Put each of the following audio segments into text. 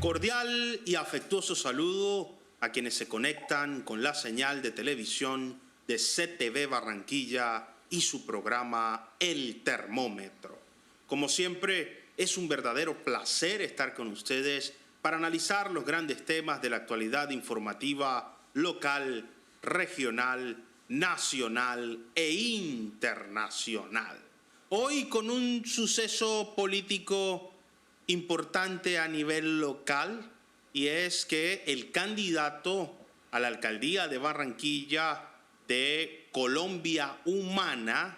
Cordial y afectuoso saludo a quienes se conectan con la señal de televisión de CTV Barranquilla y su programa El Termómetro. Como siempre, es un verdadero placer estar con ustedes para analizar los grandes temas de la actualidad informativa local, regional, nacional e internacional. Hoy con un suceso político importante a nivel local, y es que el candidato a la alcaldía de Barranquilla de Colombia Humana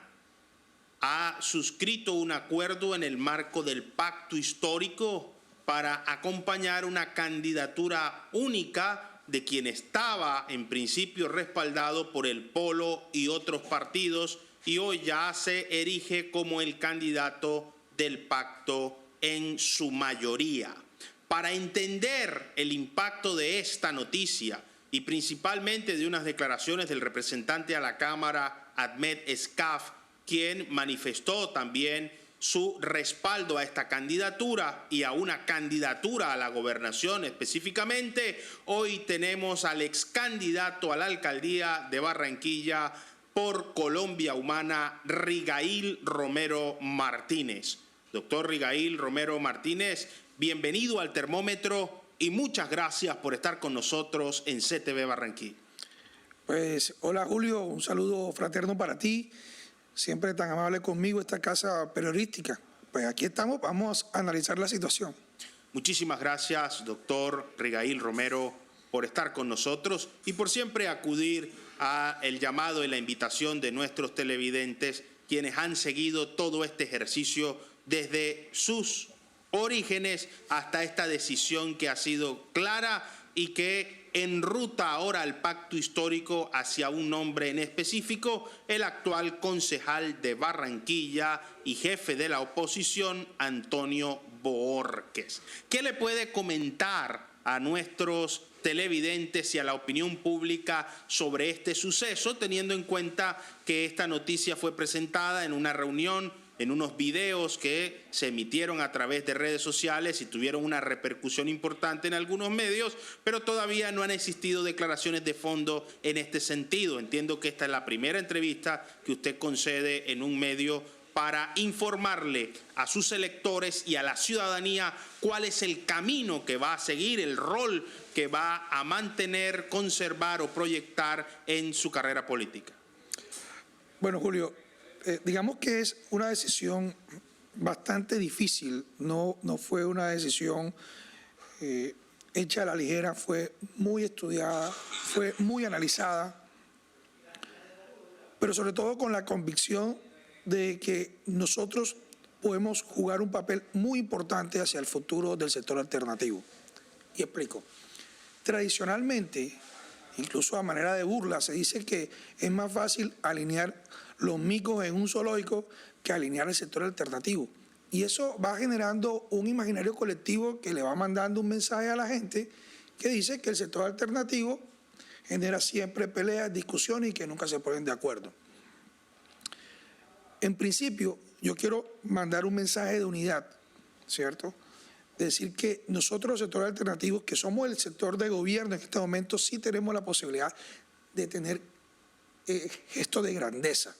ha suscrito un acuerdo en el marco del pacto histórico para acompañar una candidatura única de quien estaba en principio respaldado por el Polo y otros partidos, y hoy ya se erige como el candidato del pacto en su mayoría. Para entender el impacto de esta noticia y principalmente de unas declaraciones del representante a la Cámara, Ahmed Escaf, quien manifestó también su respaldo a esta candidatura y a una candidatura a la gobernación específicamente, hoy tenemos al ex candidato a la alcaldía de Barranquilla por Colombia Humana, Rigail Romero Martínez. Doctor Rigail Romero Martínez, bienvenido al Termómetro y muchas gracias por estar con nosotros en CTV Barranquilla. Pues hola Julio, un saludo fraterno para ti, siempre tan amable conmigo, esta casa periodística. Pues aquí estamos, vamos a analizar la situación. Muchísimas gracias, doctor Rigail Romero, por estar con nosotros y por siempre acudir a el llamado y la invitación de nuestros televidentes, quienes han seguido todo este ejercicio desde sus orígenes hasta esta decisión que ha sido clara y que enruta ahora al pacto histórico hacia un nombre en específico, el actual concejal de Barranquilla y jefe de la oposición, Antonio Bohórquez. ¿Qué le puede comentar a nuestros televidentes y a la opinión pública sobre este suceso, teniendo en cuenta que esta noticia fue presentada en una reunión, en unos videos que se emitieron a través de redes sociales y tuvieron una repercusión importante en algunos medios, pero todavía no han existido declaraciones de fondo en este sentido? Entiendo que esta es la primera entrevista que usted concede en un medio para informarle a sus electores y a la ciudadanía cuál es el camino que va a seguir, el rol que va a mantener, conservar o proyectar en su carrera política. Bueno, Julio, digamos que es una decisión bastante difícil, no fue una decisión hecha a la ligera, fue muy estudiada, fue muy analizada, pero sobre todo con la convicción de que nosotros podemos jugar un papel muy importante hacia el futuro del sector alternativo. Y explico. Tradicionalmente, incluso a manera de burla, se dice que es más fácil alinear los micos en un zoológico que alinear el sector alternativo. Y eso va generando un imaginario colectivo que le va mandando un mensaje a la gente que dice que el sector alternativo genera siempre peleas, discusiones y que nunca se ponen de acuerdo. En principio, yo quiero mandar un mensaje de unidad, ¿cierto? Decir que nosotros, los sectores alternativos, que somos el sector de gobierno en este momento, sí tenemos la posibilidad de tener gestos de grandeza.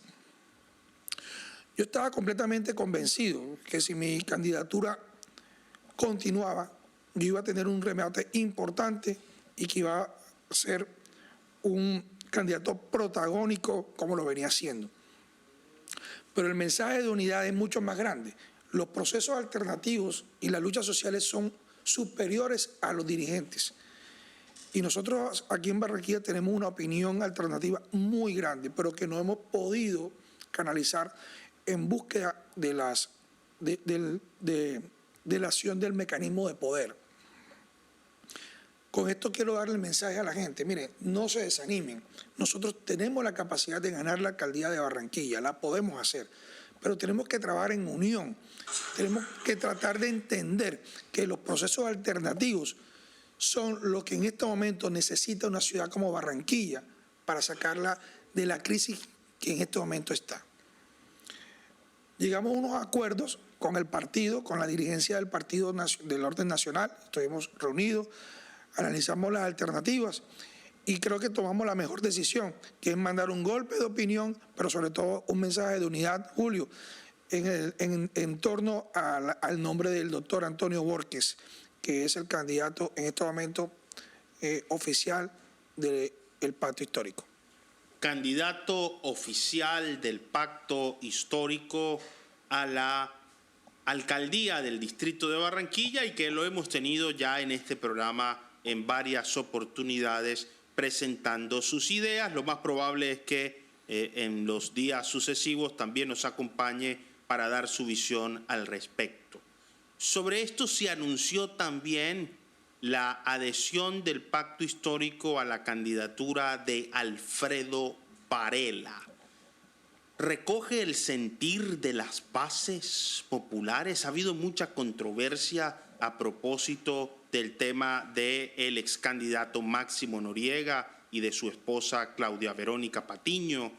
Yo estaba completamente convencido que si mi candidatura continuaba, yo iba a tener un remate importante y que iba a ser un candidato protagónico como lo venía haciendo. Pero el mensaje de unidad es mucho más grande. Los procesos alternativos y las luchas sociales son superiores a los dirigentes. Y nosotros aquí en Barranquilla tenemos una opinión alternativa muy grande, pero que no hemos podido canalizar en búsqueda de la acción del mecanismo de poder. Con esto quiero darle el mensaje a la gente. Miren, no se desanimen. Nosotros tenemos la capacidad de ganar la alcaldía de Barranquilla, la podemos hacer, pero tenemos que trabajar en unión. Tenemos que tratar de entender que los procesos alternativos son lo que en este momento necesita una ciudad como Barranquilla para sacarla de la crisis que en este momento está. Llegamos a unos acuerdos con el partido, con la dirigencia del Partido del Orden Nacional. Estuvimos reunidos, analizamos las alternativas y creo que tomamos la mejor decisión, que es mandar un golpe de opinión, pero sobre todo un mensaje de unidad, Julio, en torno al nombre del doctor Antonio Borges, que es el candidato en este momento oficial del Pacto Histórico. Candidato oficial del Pacto Histórico a la alcaldía del distrito de Barranquilla, y que lo hemos tenido ya en este programa en varias oportunidades presentando sus ideas. Lo más probable es que en los días sucesivos también nos acompañe para dar su visión al respecto. Sobre esto se anunció también la adhesión del Pacto Histórico a la candidatura de Alfredo Varela. ¿Recoge el sentir de las bases populares? Ha habido mucha controversia a propósito del tema del ex candidato Máximo Noriega y de su esposa Claudia Verónica Patiño.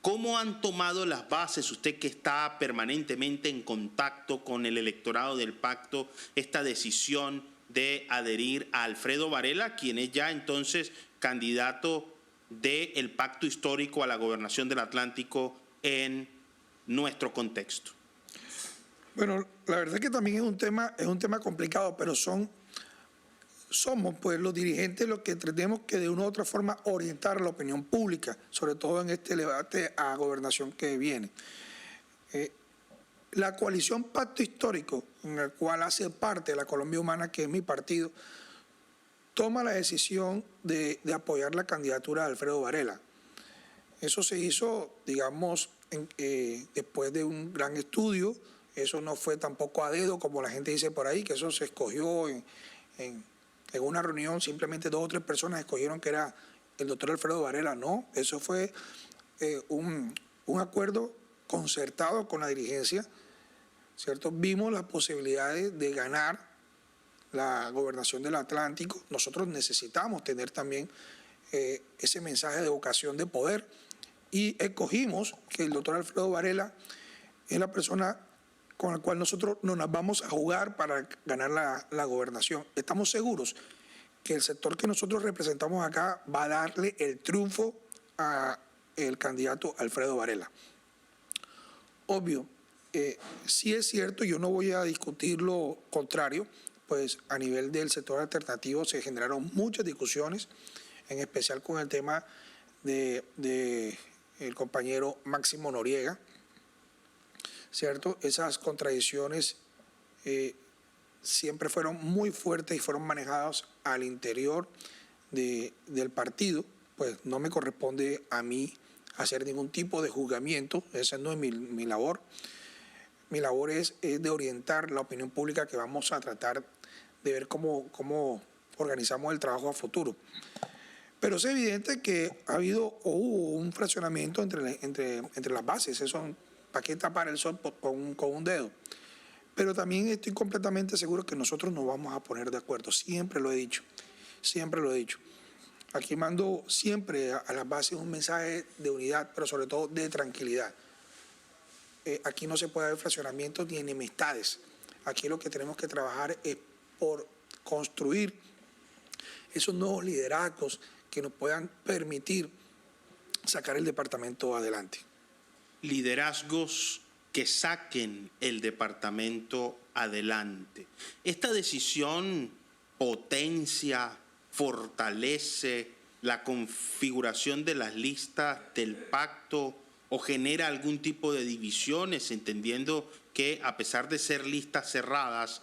¿Cómo han tomado las bases, usted que está permanentemente en contacto con el electorado del pacto, esta decisión de adherir a Alfredo Varela, quien es ya entonces candidato del Pacto Histórico a la gobernación del Atlántico en nuestro contexto? Bueno, la verdad es que también es un tema complicado, pero somos pues los dirigentes los que tenemos que de una u otra forma orientar a la opinión pública, sobre todo en este debate a gobernación que viene. La coalición Pacto Histórico, en la cual hace parte la Colombia Humana, que es mi partido, toma la decisión de apoyar la candidatura de Alfredo Varela. Eso se hizo, digamos, después de un gran estudio. Eso no fue tampoco a dedo, como la gente dice por ahí, que eso se escogió en una reunión, simplemente 2 o 3 personas escogieron que era el doctor Alfredo Varela. No, eso fue un acuerdo concertado con la dirigencia, ¿cierto? Vimos las posibilidades de ganar la gobernación del Atlántico. Nosotros necesitamos tener también ese mensaje de vocación de poder y escogimos que el doctor Alfredo Varela es la persona con la cual nosotros nos vamos a jugar para ganar la gobernación. Estamos seguros que el sector que nosotros representamos acá va a darle el triunfo al candidato Alfredo Varela. Obvio, sí es cierto, yo no voy a discutir lo contrario, pues a nivel del sector alternativo se generaron muchas discusiones, en especial con el tema de el compañero Máximo Noriega, ¿cierto? Esas contradicciones siempre fueron muy fuertes y fueron manejadas al interior del partido. Pues no me corresponde a mí hacer ningún tipo de juzgamiento, esa no es mi labor. Mi labor es de orientar la opinión pública, que vamos a tratar de ver cómo organizamos el trabajo a futuro. Pero es evidente que ha habido o hubo un fraccionamiento entre las bases. Eso, ¿para qué tapar el sol con un dedo? Pero también estoy completamente seguro que nosotros nos vamos a poner de acuerdo. Siempre lo he dicho, siempre lo he dicho. Aquí mando siempre a las bases un mensaje de unidad, pero sobre todo de tranquilidad. Aquí no se puede haber fraccionamientos ni enemistades. Aquí lo que tenemos que trabajar es por construir esos nuevos liderazgos que nos puedan permitir sacar el departamento adelante. Liderazgos que saquen el departamento adelante. Esta decisión potencia, fortalece la configuración de las listas del pacto o genera algún tipo de divisiones, entendiendo que a pesar de ser listas cerradas,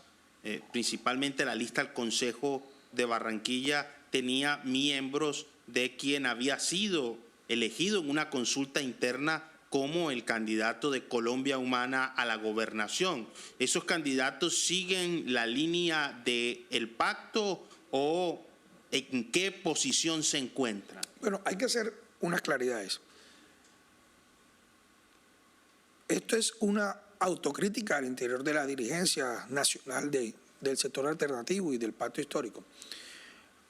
principalmente la lista al Consejo de Barranquilla tenía miembros de quien había sido elegido en una consulta interna como el candidato de Colombia Humana a la gobernación. ¿Esos candidatos siguen la línea del pacto o en qué posición se encuentran? Bueno, hay que hacer unas claridades. Esto es una autocrítica al interior de la dirigencia nacional del sector alternativo y del pacto histórico.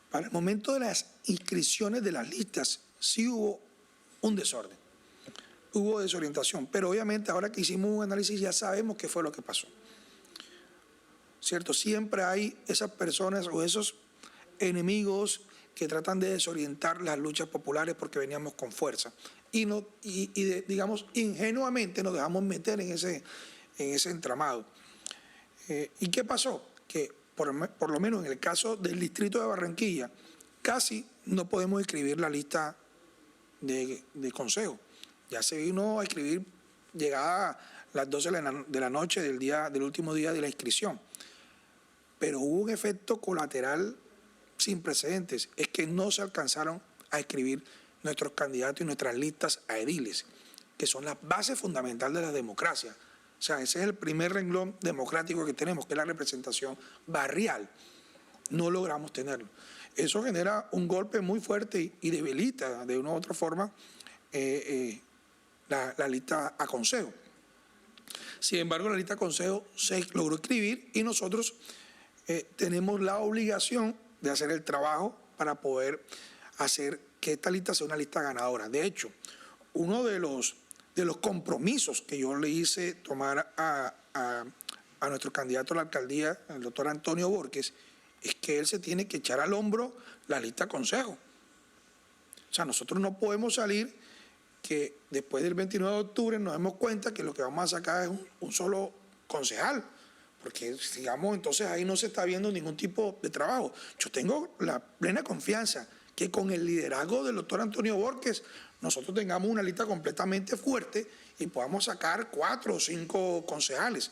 Para el momento de las inscripciones de las listas sí hubo un desorden, hubo desorientación, pero obviamente ahora que hicimos un análisis ya sabemos qué fue lo que pasó. ¿cierto? Siempre hay esas personas o esos enemigos que tratan de desorientar las luchas populares porque veníamos con fuerza. Digamos, ingenuamente nos dejamos meter en ese entramado. ¿Y qué pasó? Que por lo menos en el caso del distrito de Barranquilla, casi no podemos escribir la lista de consejo. Ya se vino a escribir llegada las 12 de la noche del último día de la inscripción. Pero hubo un efecto colateral sin precedentes, es que no se alcanzaron a escribir nuestros candidatos y nuestras listas a ediles, que son la base fundamental de la democracia. O sea, ese es el primer renglón democrático que tenemos, que es la representación barrial. No logramos tenerlo. Eso genera un golpe muy fuerte y debilita de una u otra forma la lista a consejo. Sin embargo, la lista a consejo se logró escribir y nosotros tenemos la obligación de hacer el trabajo para poder hacer que esta lista sea una lista ganadora. De hecho, uno de los compromisos que yo le hice tomar a nuestro candidato a la alcaldía, el doctor Antonio Borges, es que él se tiene que echar al hombro la lista consejo. O sea, nosotros no podemos salir que después del 29 de octubre nos demos cuenta que lo que vamos a sacar es un solo concejal, porque digamos, entonces ahí no se está viendo ningún tipo de trabajo. Yo tengo la plena confianza que con el liderazgo del doctor Antonio Borges nosotros tengamos una lista completamente fuerte y podamos sacar 4 o 5 concejales.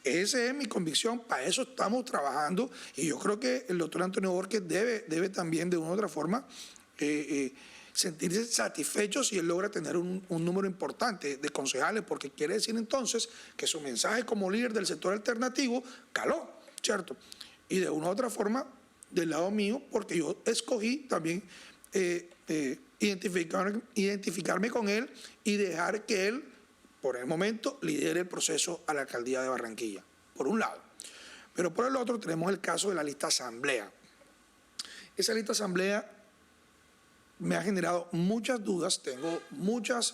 Esa es mi convicción, para eso estamos trabajando y yo creo que el doctor Antonio Borges debe también de una u otra forma sentirse satisfecho si él logra tener un número importante de concejales, porque quiere decir entonces que su mensaje como líder del sector alternativo caló, ¿cierto? Y de una u otra forma, del lado mío, porque yo escogí también identificarme con él y dejar que él, por el momento, lidere el proceso a la alcaldía de Barranquilla, por un lado. Pero por el otro tenemos el caso de la lista asamblea. Esa lista asamblea me ha generado muchas dudas, tengo muchas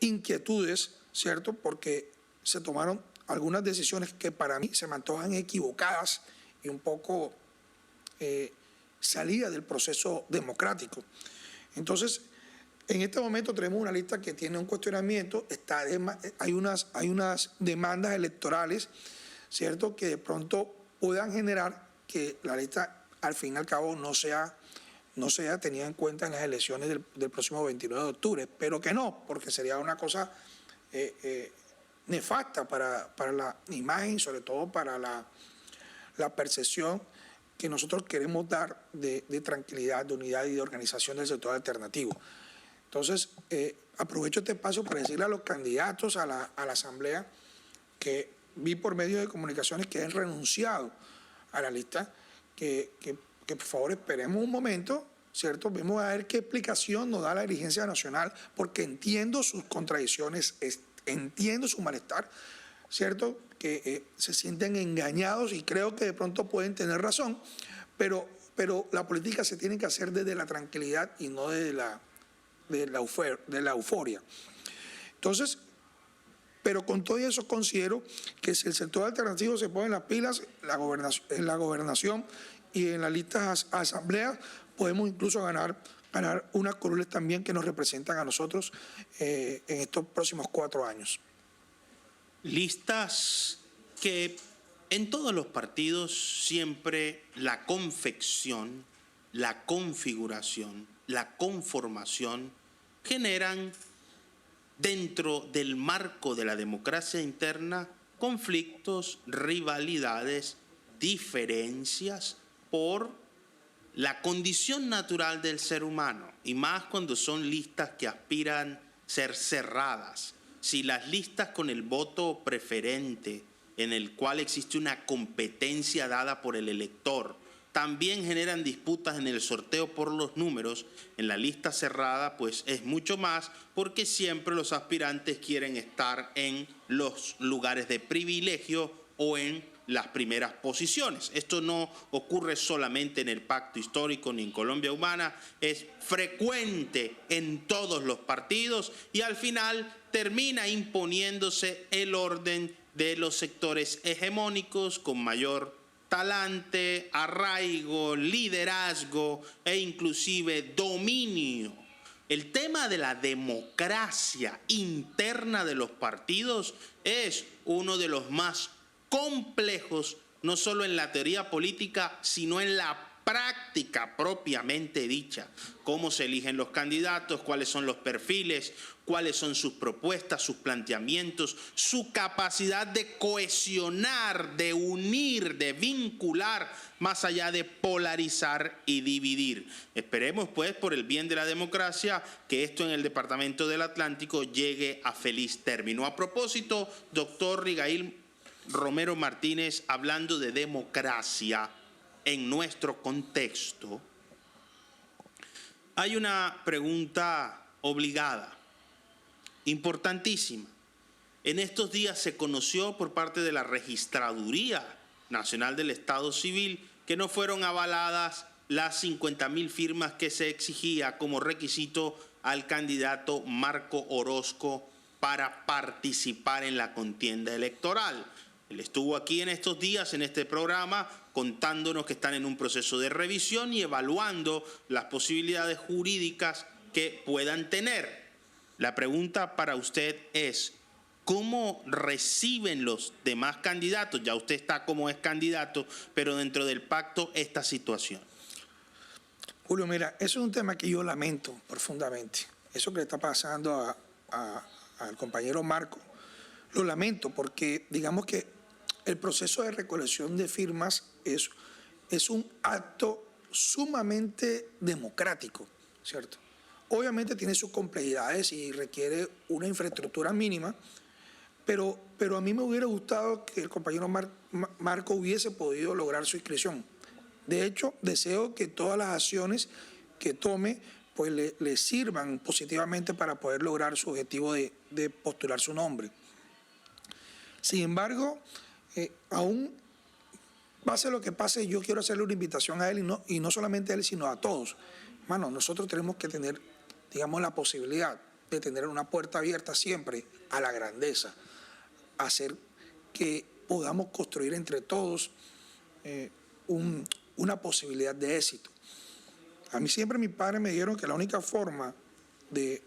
inquietudes, ¿cierto? Porque se tomaron algunas decisiones que para mí se me antojan equivocadas y un poco salida del proceso democrático. Entonces, en este momento tenemos una lista que tiene un cuestionamiento, hay unas demandas electorales, ¿cierto?, que de pronto puedan generar que la lista al fin y al cabo no sea tenida en cuenta en las elecciones del próximo 29 de octubre. Espero que no, porque sería una cosa nefasta para la imagen, sobre todo para la percepción que nosotros queremos dar de tranquilidad, de unidad y de organización del sector alternativo. Entonces, aprovecho este espacio para decirle a los candidatos a la asamblea que vi por medio de comunicaciones que han renunciado a la lista, que por favor esperemos un momento, ¿cierto? Vamos a ver qué explicación nos da la dirigencia nacional, porque entiendo sus contradicciones, entiendo su malestar, ¿cierto? Que se sienten engañados y creo que de pronto pueden tener razón, pero la política se tiene que hacer desde la tranquilidad y no desde la euforia. Entonces, pero con todo eso considero que si el sector alternativo se pone las pilas, en la gobernación y en las listas asambleas, podemos incluso ganar unas curules también que nos representan a nosotros en estos próximos 4 años. Listas que en todos los partidos siempre la confección, la configuración, la conformación generan dentro del marco de la democracia interna conflictos, rivalidades, diferencias por la condición natural del ser humano, y más cuando son listas que aspiran a ser cerradas. Si las listas con el voto preferente, en el cual existe una competencia dada por el elector, también generan disputas en el sorteo por los números, en la lista cerrada pues es mucho más, porque siempre los aspirantes quieren estar en los lugares de privilegio o en las primeras posiciones. Esto no ocurre solamente en el Pacto Histórico ni en Colombia Humana, es frecuente en todos los partidos y al final termina imponiéndose el orden de los sectores hegemónicos con mayor talante, arraigo, liderazgo e inclusive dominio. El tema de la democracia interna de los partidos es uno de los más complejos, no solo en la teoría política, sino en la práctica propiamente dicha. Cómo se eligen los candidatos, cuáles son los perfiles, cuáles son sus propuestas, sus planteamientos, su capacidad de cohesionar, de unir, de vincular, más allá de polarizar y dividir. Esperemos, pues, por el bien de la democracia, que esto en el Departamento del Atlántico llegue a feliz término. A propósito, doctor Rigail Romero Martínez, hablando de democracia en nuestro contexto, hay una pregunta obligada, importantísima. En estos días se conoció por parte de la Registraduría Nacional del Estado Civil que no fueron avaladas las 50.000 firmas que se exigía como requisito al candidato Marco Orozco para participar en la contienda electoral. Él estuvo aquí en estos días, en este programa, contándonos que están en un proceso de revisión y evaluando las posibilidades jurídicas que puedan tener. La pregunta para usted es, ¿cómo reciben los demás candidatos? Ya usted está como es candidato, pero dentro del pacto esta situación. Julio, mira, eso es un tema que yo lamento profundamente. Eso que le está pasando al compañero Marco, lo lamento porque digamos que el proceso de recolección de firmas es un acto sumamente democrático, ¿cierto? Obviamente tiene sus complejidades y requiere una infraestructura mínima, pero a mí me hubiera gustado que el compañero Marco hubiese podido lograr su inscripción. De hecho, deseo que todas las acciones que tome pues le sirvan positivamente para poder lograr su objetivo de postular su nombre. Sin embargo, aún pase lo que pase, yo quiero hacerle una invitación a él y no solamente a él, sino a todos. Mano, nosotros tenemos que tener, digamos, la posibilidad de tener una puerta abierta siempre a la grandeza, hacer que podamos construir entre todos una posibilidad de éxito. A mí siempre mis padres me dijeron que la única forma de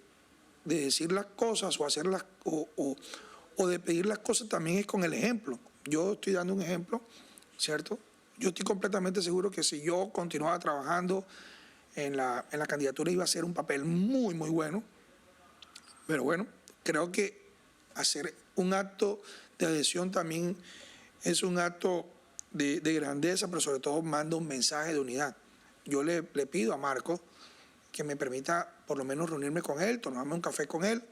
decir las cosas o hacerlas o de pedir las cosas también es con el ejemplo. Yo estoy dando un ejemplo, ¿cierto? Yo estoy completamente seguro que si yo continuaba trabajando en la candidatura iba a ser un papel muy, muy bueno. Pero bueno, creo que hacer un acto de adhesión también es un acto de grandeza, pero sobre todo manda un mensaje de unidad. Yo le pido a Marco que me permita por lo menos reunirme con él, tomarme un café con él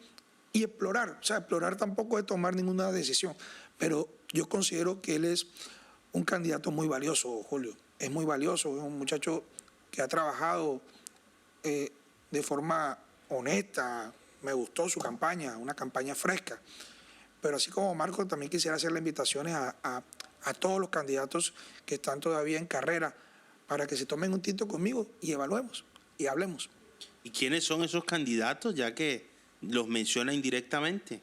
y explorar. O sea, explorar tampoco es tomar ninguna decisión, pero yo considero que él es un candidato muy valioso, Julio. Es muy valioso, es un muchacho que ha trabajado de forma honesta. Me gustó su campaña, una campaña fresca. Pero así como Marco, también quisiera hacerle invitaciones a todos los candidatos que están todavía en carrera para que se tomen un tinto conmigo y evaluemos y hablemos. ¿Y quiénes son esos candidatos, ya que los menciona indirectamente?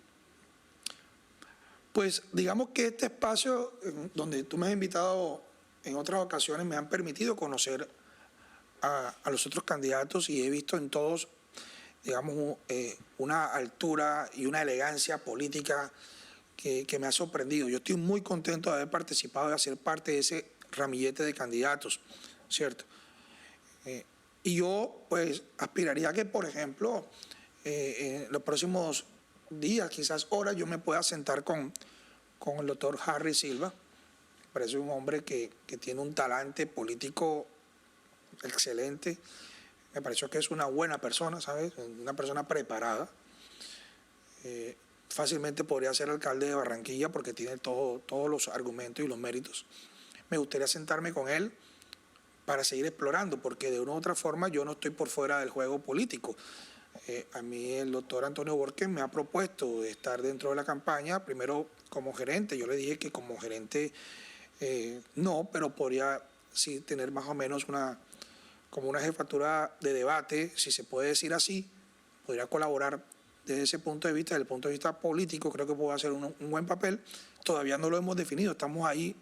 Pues digamos que este espacio donde tú me has invitado en otras ocasiones me han permitido conocer a los otros candidatos y he visto en todos, digamos, una altura y una elegancia política que me ha sorprendido. Yo estoy muy contento de haber participado, de hacer parte de ese ramillete de candidatos, ¿cierto? Y yo, pues, aspiraría a que, por ejemplo, en los próximos días, quizás horas, yo me pueda sentar con el doctor Harry Silva. Me parece un hombre que tiene un talante político excelente. Me pareció que es una buena persona, ¿sabes? Una persona preparada. Fácilmente podría ser alcalde de Barranquilla porque tiene todos los argumentos y los méritos. Me gustaría sentarme con él para seguir explorando, porque de una u otra forma yo no estoy por fuera del juego político. A mí el doctor Antonio Borges me ha propuesto estar dentro de la campaña, primero como gerente. Yo le dije que como gerente no, pero podría sí tener más o menos como una jefatura de debate, si se puede decir así. Podría colaborar desde ese punto de vista, desde el punto de vista político, creo que puedo hacer un buen papel. Todavía no lo hemos definido, estamos ahí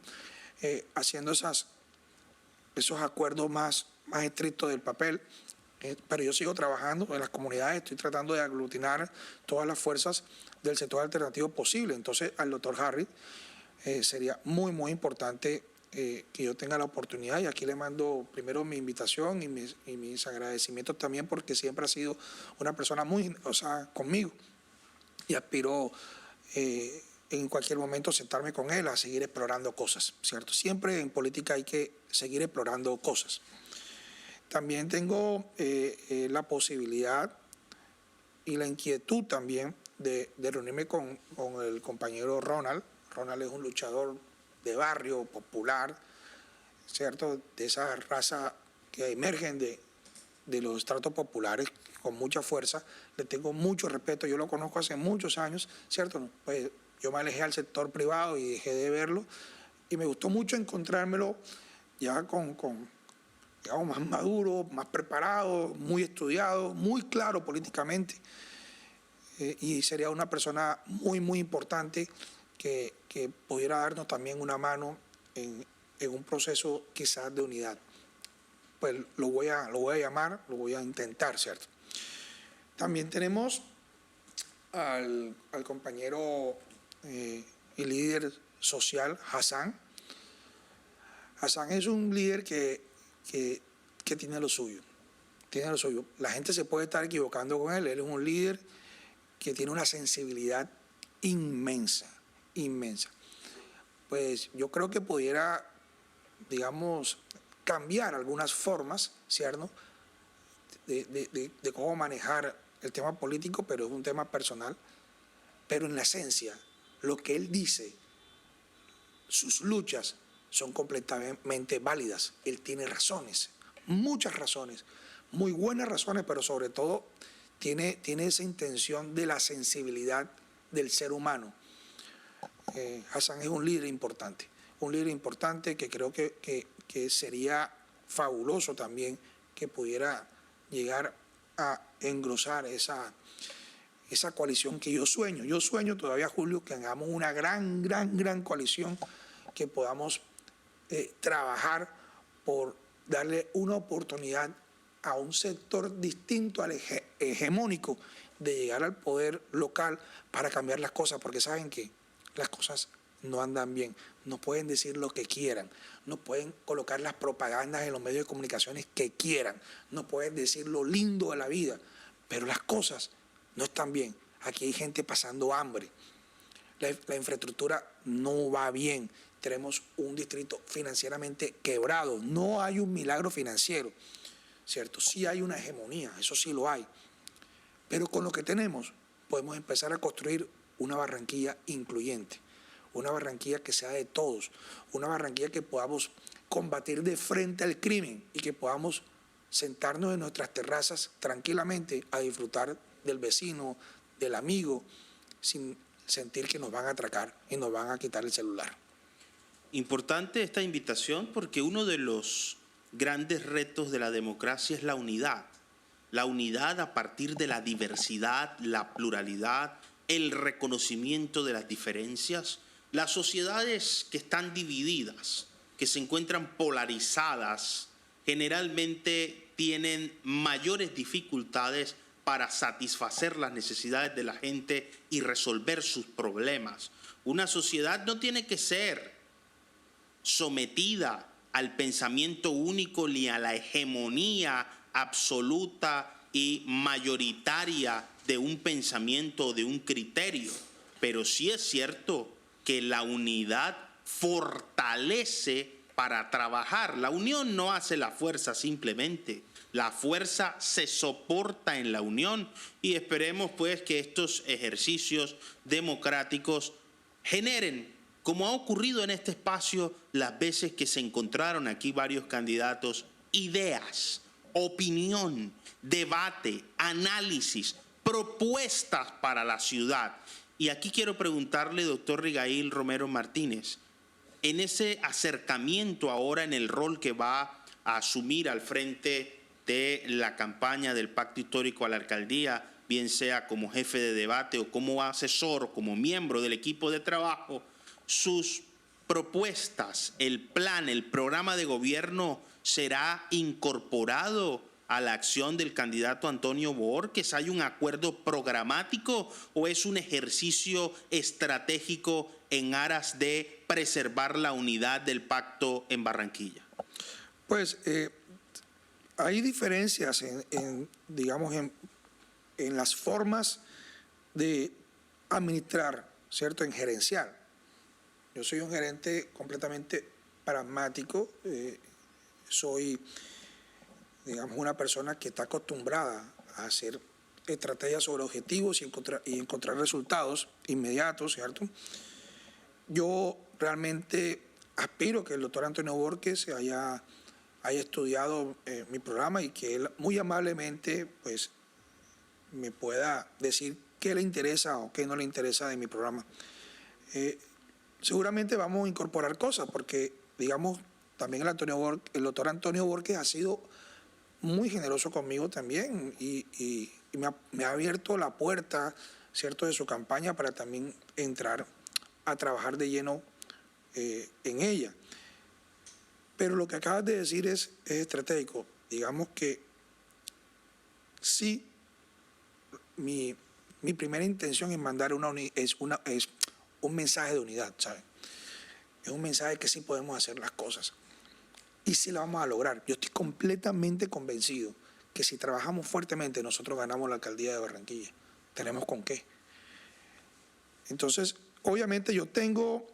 haciendo esos acuerdos más estrictos del papel, pero yo sigo trabajando en las comunidades, estoy tratando de aglutinar todas las fuerzas del sector alternativo posible. Entonces, al doctor Harris sería muy importante que yo tenga la oportunidad, y aquí le mando primero mi invitación y mis agradecimientos también, porque siempre ha sido una persona muy, conmigo, y aspiro en cualquier momento sentarme con él a seguir explorando cosas, ¿cierto? Siempre en política hay que seguir explorando cosas. También tengo la posibilidad y la inquietud también de reunirme con el compañero Ronald. Ronald es un luchador de barrio, popular, ¿cierto? De esa raza que emergen de los estratos populares con mucha fuerza. Le tengo mucho respeto, yo lo conozco hace muchos años, ¿cierto? Pues yo me alejé al sector privado y dejé de verlo, y me gustó mucho encontrármelo ya digamos, más maduro, más preparado, muy estudiado, muy claro políticamente, y sería una persona muy importante que pudiera darnos también una mano en un proceso quizás de unidad. Pues lo voy a llamar, lo voy a intentar, ¿cierto? También tenemos al compañero y líder social, Hassan. Hassan es un líder que tiene lo suyo. La gente se puede estar equivocando con él. Él es un líder que tiene una sensibilidad inmensa. Pues yo creo que pudiera, digamos, cambiar algunas formas, ¿cierto?, de cómo manejar el tema político, pero es un tema personal. Pero en la esencia, lo que él dice, sus luchas son completamente válidas. Él tiene razones, muchas razones, muy buenas razones, pero sobre todo tiene esa intención de la sensibilidad del ser humano. Hassan es un líder importante que creo que sería fabuloso también que pudiera llegar a engrosar esa coalición que yo sueño. Yo sueño todavía, Julio, que hagamos una gran coalición, que podamos trabajar por darle una oportunidad a un sector distinto al hegemónico de llegar al poder local para cambiar las cosas, porque saben que las cosas no andan bien. No pueden decir lo que quieran, no pueden colocar las propagandas en los medios de comunicaciones que quieran, no pueden decir lo lindo de la vida, pero las cosas no están bien. Aquí hay gente pasando hambre, la infraestructura no va bien, tenemos un distrito financieramente quebrado, no hay un milagro financiero, ¿cierto? Sí hay una hegemonía, eso sí lo hay, pero con lo que tenemos podemos empezar a construir una Barranquilla incluyente, una Barranquilla que sea de todos, una Barranquilla que podamos combatir de frente al crimen y que podamos sentarnos en nuestras terrazas tranquilamente a disfrutar del vecino, del amigo, sin sentir que nos van a atracar y nos van a quitar el celular. Importante esta invitación, porque uno de los grandes retos de la democracia es la unidad. La unidad a partir de la diversidad, la pluralidad, el reconocimiento de las diferencias. Las sociedades que están divididas, que se encuentran polarizadas, generalmente tienen mayores dificultades para satisfacer las necesidades de la gente y resolver sus problemas. Una sociedad no tiene que ser sometida al pensamiento único ni a la hegemonía absoluta y mayoritaria de un pensamiento o de un criterio, pero sí es cierto que la unidad fortalece para trabajar. La unión no hace la fuerza simplemente, la fuerza se soporta en la unión, y esperemos pues que estos ejercicios democráticos generen, como ha ocurrido en este espacio las veces que se encontraron aquí varios candidatos, ideas, opinión, debate, análisis, propuestas para la ciudad. Y aquí quiero preguntarle, doctor Rigail Romero Martínez, en ese acercamiento ahora en el rol que va a asumir al frente de la campaña del Pacto Histórico a la alcaldía, bien sea como jefe de debate o como asesor o como miembro del equipo de trabajo, sus propuestas, el plan, el programa de gobierno será incorporado a la acción del candidato Antonio Bohórquez? ¿Hay un acuerdo programático o es un ejercicio estratégico en aras de preservar la unidad del pacto en Barranquilla? Pues hay diferencias digamos, en las formas de administrar, ¿cierto?, en gerencial. Yo soy un gerente completamente pragmático, soy, digamos, una persona que está acostumbrada a hacer estrategias sobre objetivos y encontrar resultados inmediatos, ¿cierto? Yo realmente aspiro que el doctor Antonio Bohórquez haya estudiado mi programa y que él muy amablemente pues me pueda decir qué le interesa o qué no le interesa de mi programa. Seguramente vamos a incorporar cosas porque, digamos, también el doctor Antonio Bohórquez ha sido muy generoso conmigo también y me ha abierto la puerta, ¿cierto?, de su campaña para también entrar a trabajar de lleno en ella. Pero lo que acabas de decir es estratégico. Digamos que sí, mi primera intención es mandar es un mensaje de unidad, ¿sabes? Es un mensaje que sí podemos hacer las cosas y sí la vamos a lograr. Yo estoy completamente convencido que si trabajamos fuertemente nosotros ganamos la alcaldía de Barranquilla. Tenemos con qué. Entonces, obviamente yo tengo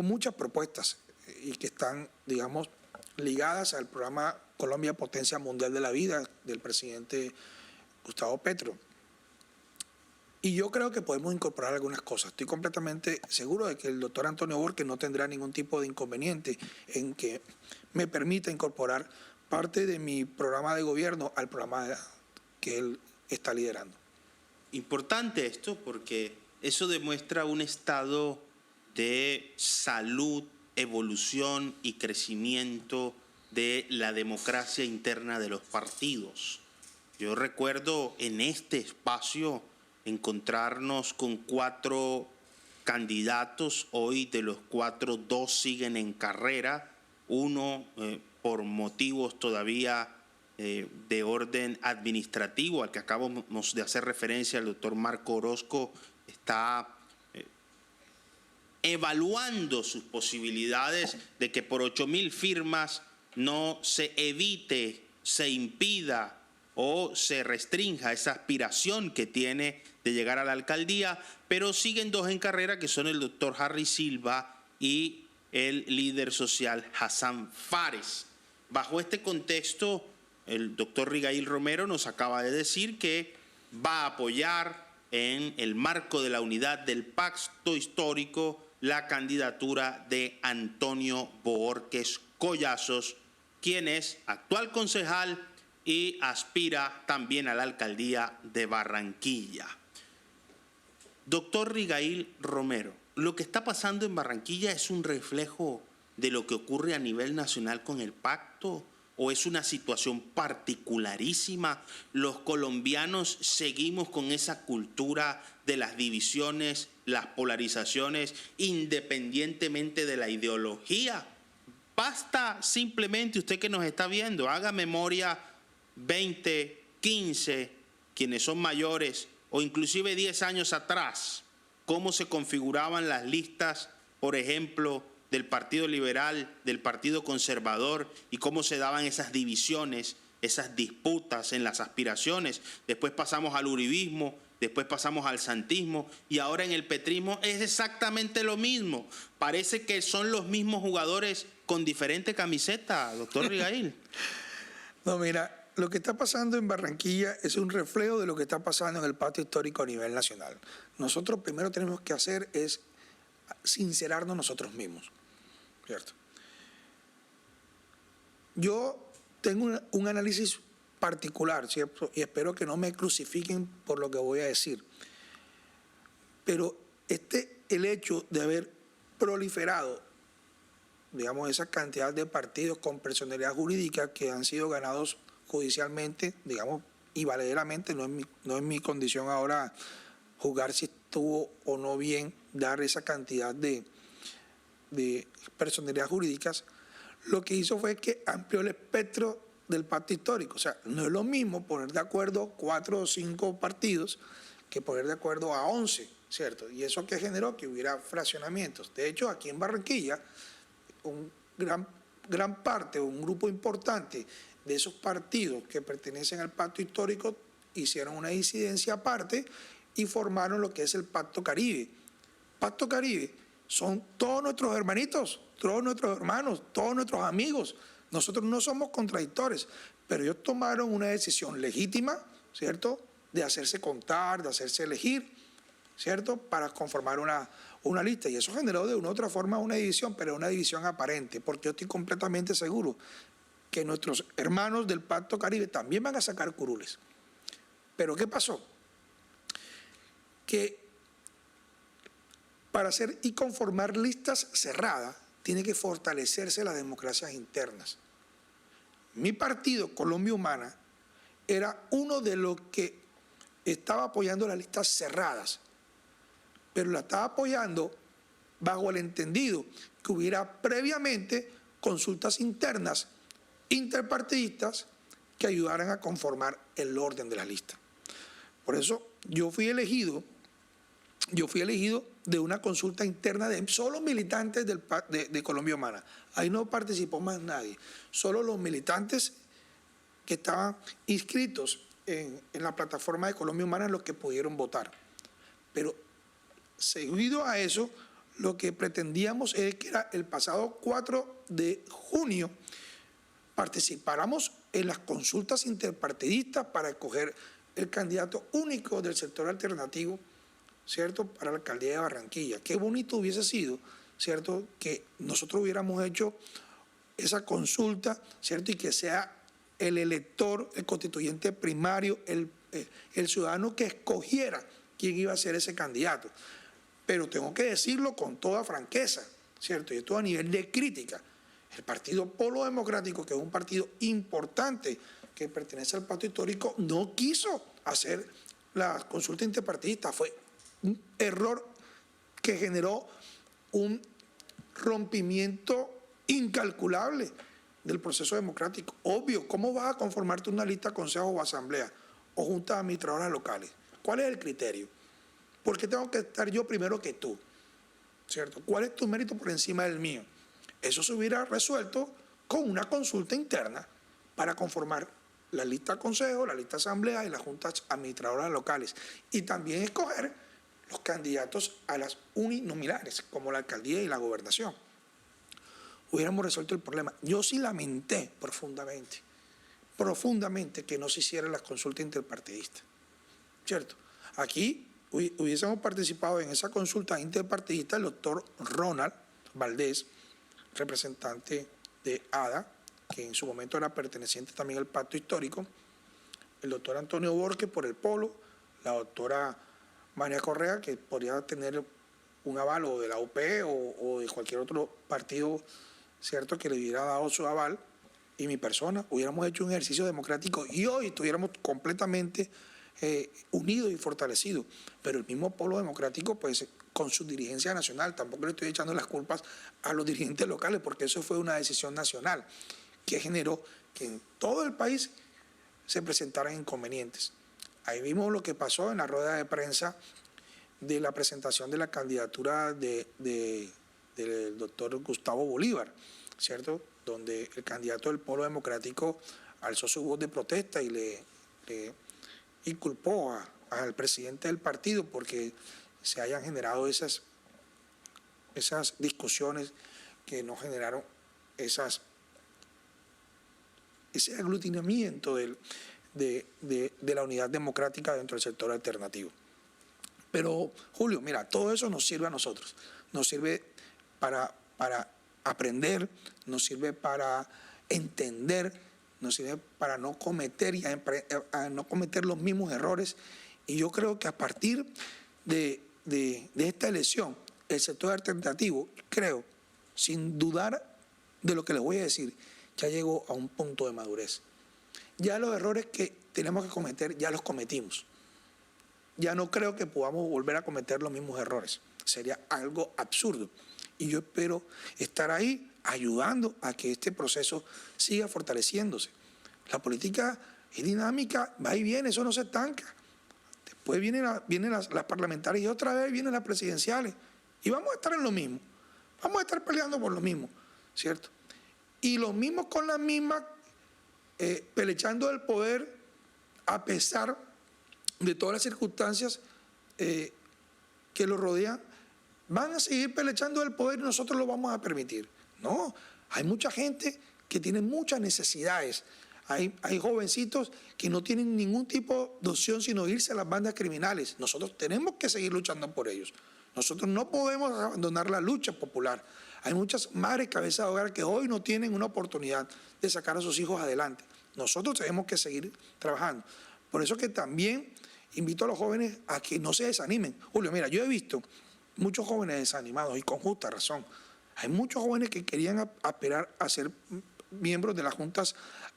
muchas propuestas y que están, digamos, ligadas al programa Colombia Potencia Mundial de la Vida del presidente Gustavo Petro. Y yo creo que podemos incorporar algunas cosas. Estoy completamente seguro de que el doctor Antonio Bohórquez no tendrá ningún tipo de inconveniente en que me permita incorporar parte de mi programa de gobierno al programa que él está liderando. Importante esto porque eso demuestra un estado de salud, evolución y crecimiento de la democracia interna de los partidos. Yo recuerdo en este espacio encontrarnos con 4 candidatos, hoy de los 4, 2 siguen en carrera, uno por motivos todavía de orden administrativo, al que acabamos de hacer referencia, el doctor Marco Orozco está evaluando sus posibilidades de que por 8.000 firmas no se evite, se impida o se restrinja esa aspiración que tiene de llegar a la alcaldía, pero siguen 2 en carrera, que son el doctor Harry Silva y el líder social Hassan Fares. Bajo este contexto, el doctor Rigail Romero nos acaba de decir que va a apoyar en el marco de la unidad del pacto histórico la candidatura de Antonio Bohórquez Collazos, quien es actual concejal y aspira también a la alcaldía de Barranquilla. Doctor Rigail Romero, ¿lo que está pasando en Barranquilla es un reflejo de lo que ocurre a nivel nacional con el pacto o es una situación particularísima? ¿Los colombianos seguimos con esa cultura de las divisiones, las polarizaciones, independientemente de la ideología? Basta simplemente, usted que nos está viendo, haga memoria 20, 15, quienes son mayores, o inclusive 10 años atrás, cómo se configuraban las listas, por ejemplo, del Partido Liberal, del Partido Conservador, y cómo se daban esas divisiones, esas disputas en las aspiraciones. Después pasamos al uribismo, después pasamos al santismo, y ahora en el petrismo es exactamente lo mismo. Parece que son los mismos jugadores con diferente camiseta, doctor Rigail. No, mira, lo que está pasando en Barranquilla es un reflejo de lo que está pasando en el pacto histórico a nivel nacional. Nosotros primero tenemos que hacer es sincerarnos nosotros mismos, ¿cierto? Yo tengo un análisis particular, ¿cierto? Y espero que no me crucifiquen por lo que voy a decir. Pero el hecho de haber proliferado, digamos, esa cantidad de partidos con personalidad jurídica que han sido ganados judicialmente, digamos, y valeramente, no es mi condición ahora juzgar si estuvo o no bien dar esa cantidad de personalidades jurídicas, lo que hizo fue que amplió el espectro del pacto histórico. O sea, no es lo mismo poner de acuerdo 4 o 5 partidos que poner de acuerdo a 11, ¿cierto? Y eso que generó que hubiera fraccionamientos. De hecho, aquí en Barranquilla, gran parte, un grupo importante de esos partidos que pertenecen al pacto histórico hicieron una disidencia aparte y formaron lo que es el Pacto Caribe. Pacto Caribe son todos nuestros hermanitos, todos nuestros hermanos, todos nuestros amigos. Nosotros no somos contradictores, pero ellos tomaron una decisión legítima, ¿cierto?, de hacerse contar, de hacerse elegir, ¿cierto?, para conformar una lista. Y eso generó de una u otra forma una división, pero una división aparente, porque yo estoy completamente seguro que nuestros hermanos del Pacto Caribe también van a sacar curules. Pero ¿qué pasó? Que para hacer y conformar listas cerradas tiene que fortalecerse las democracias internas. Mi partido, Colombia Humana, era uno de los que estaba apoyando las listas cerradas, pero la estaba apoyando bajo el entendido que hubiera previamente consultas internas, interpartidistas, que ayudaran a conformar el orden de la lista. Por eso yo fui elegido de una consulta interna de solo militantes de Colombia Humana. Ahí no participó más nadie, solo los militantes que estaban inscritos en la plataforma de Colombia Humana los que pudieron votar. Pero seguido a eso, lo que pretendíamos es que era el pasado 4 de junio participáramos en las consultas interpartidistas para escoger el candidato único del sector alternativo, ¿cierto?, para la alcaldía de Barranquilla. Qué bonito hubiese sido, ¿cierto?, que nosotros hubiéramos hecho esa consulta, ¿cierto?, y que sea el elector, el constituyente primario, el ciudadano que escogiera quién iba a ser ese candidato. Pero tengo que decirlo con toda franqueza, ¿cierto?, y esto a nivel de crítica. El Partido Polo Democrático, que es un partido importante que pertenece al pacto histórico, no quiso hacer la consulta interpartidista. Fue un error que generó un rompimiento incalculable del proceso democrático. Obvio, ¿cómo vas a conformarte una lista, consejo o asamblea o juntas administradoras locales? ¿Cuál es el criterio? ¿Por qué tengo que estar yo primero que tú? ¿Cierto? ¿Cuál es tu mérito por encima del mío? Eso se hubiera resuelto con una consulta interna para conformar la lista consejo, la lista asamblea y las juntas administradoras locales. Y también escoger los candidatos a las uninominales, como la alcaldía y la gobernación. Hubiéramos resuelto el problema. Yo sí lamenté profundamente que no se hicieran las consultas interpartidistas, ¿cierto? Aquí hubiésemos participado en esa consulta interpartidista el doctor Ronald Valdés, representante de ADA, que en su momento era perteneciente también al pacto histórico, el doctor Antonio Borges por el Polo, la doctora María Correa, que podría tener un aval o de la UP o de cualquier otro partido, ¿cierto?, que le hubiera dado su aval, y mi persona. Hubiéramos hecho un ejercicio democrático y hoy estuviéramos completamente unidos y fortalecidos. Pero el mismo Polo Democrático, pues con su dirigencia nacional, tampoco le estoy echando las culpas a los dirigentes locales, porque eso fue una decisión nacional que generó que en todo el país se presentaran inconvenientes. Ahí vimos lo que pasó en la rueda de prensa de la presentación de la candidatura del doctor Gustavo Bolívar, ¿cierto?, donde el candidato del Polo Democrático alzó su voz de protesta y le inculpó al presidente del partido porque se hayan generado esas discusiones que no generaron ese aglutinamiento de la unidad democrática dentro del sector alternativo. Pero, Julio, mira, todo eso nos sirve a nosotros. Nos sirve para aprender, nos sirve para entender, nos sirve para no cometer los mismos errores. Y yo creo que a partir de esta elección, el sector alternativo, creo, sin dudar de lo que les voy a decir, ya llegó a un punto de madurez. Ya los errores que tenemos que cometer, ya los cometimos. Ya no creo que podamos volver a cometer los mismos errores. Sería algo absurdo. Y yo espero estar ahí ayudando a que este proceso siga fortaleciéndose. La política es dinámica, va y viene, eso no se estanca. Después vienen las parlamentarias y otra vez vienen las presidenciales. Y vamos a estar en lo mismo. Vamos a estar peleando por lo mismo, ¿cierto? Y los mismos con las mismas, pelechando el poder a pesar de todas las circunstancias que lo rodean, van a seguir pelechando el poder y nosotros lo vamos a permitir. No, hay mucha gente que tiene muchas necesidades. Hay jovencitos que no tienen ningún tipo de opción sino irse a las bandas criminales. Nosotros tenemos que seguir luchando por ellos. Nosotros no podemos abandonar la lucha popular. Hay muchas madres cabezas de hogar que hoy no tienen una oportunidad de sacar a sus hijos adelante. Nosotros tenemos que seguir trabajando. Por eso que también invito a los jóvenes a que no se desanimen. Julio, mira, yo he visto muchos jóvenes desanimados y con justa razón. Hay muchos jóvenes que querían aspirar a ser miembros de las juntas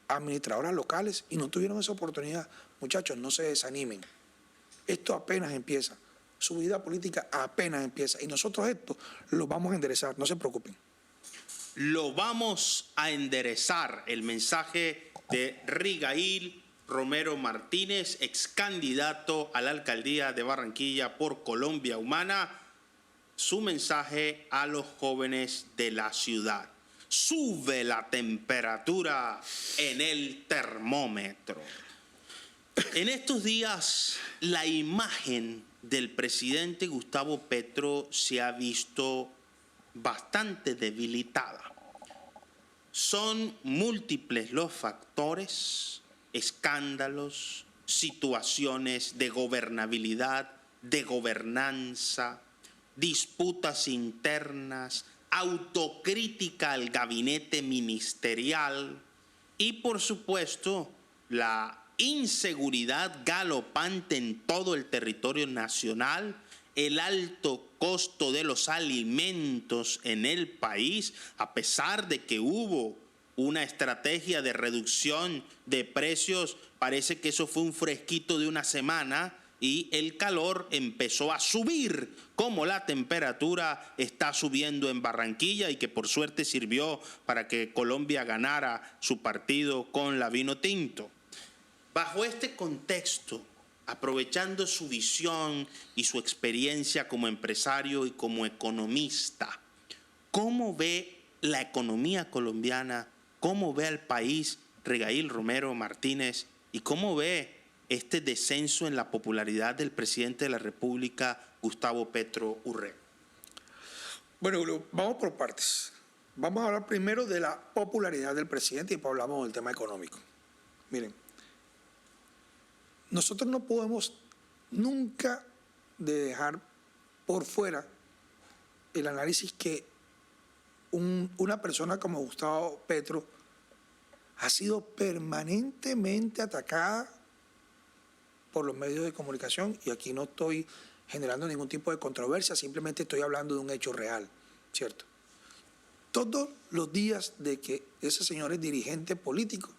administradoras locales y no tuvieron esa oportunidad. Muchachos, no se desanimen. Esto apenas empieza. Su vida política apenas empieza. Y nosotros esto lo vamos a enderezar. No se preocupen. Lo vamos a enderezar. El mensaje de Rigail Romero Martínez, ex candidato a la alcaldía de Barranquilla por Colombia Humana. Su mensaje a los jóvenes de la ciudad. Sube la temperatura en el termómetro. En estos días, la imagen del presidente Gustavo Petro se ha visto bastante debilitada. Son múltiples los factores, escándalos, situaciones de gobernabilidad, de gobernanza, disputas internas, autocrítica al gabinete ministerial y, por supuesto, la inseguridad galopante en todo el territorio nacional, el alto costo de los alimentos en el país, a pesar de que hubo una estrategia de reducción de precios, parece que eso fue un fresquito de una semana y el calor empezó a subir, como la temperatura está subiendo en Barranquilla y que por suerte sirvió para que Colombia ganara su partido con la Vinotinto. Bajo este contexto, aprovechando su visión y su experiencia como empresario y como economista, ¿cómo ve la economía colombiana? ¿Cómo ve al país Rigail Romero Martínez? ¿Y cómo ve este descenso en la popularidad del presidente de la República, Gustavo Petro Urrego? Bueno, Julio, vamos por partes. Vamos a hablar primero de la popularidad del presidente y después hablamos del tema económico. Miren, nosotros no podemos nunca dejar por fuera el análisis que una persona como Gustavo Petro ha sido permanentemente atacada por los medios de comunicación, y aquí no estoy generando ningún tipo de controversia, simplemente estoy hablando de un hecho real, ¿cierto? Todos los días de que ese señor es dirigente político,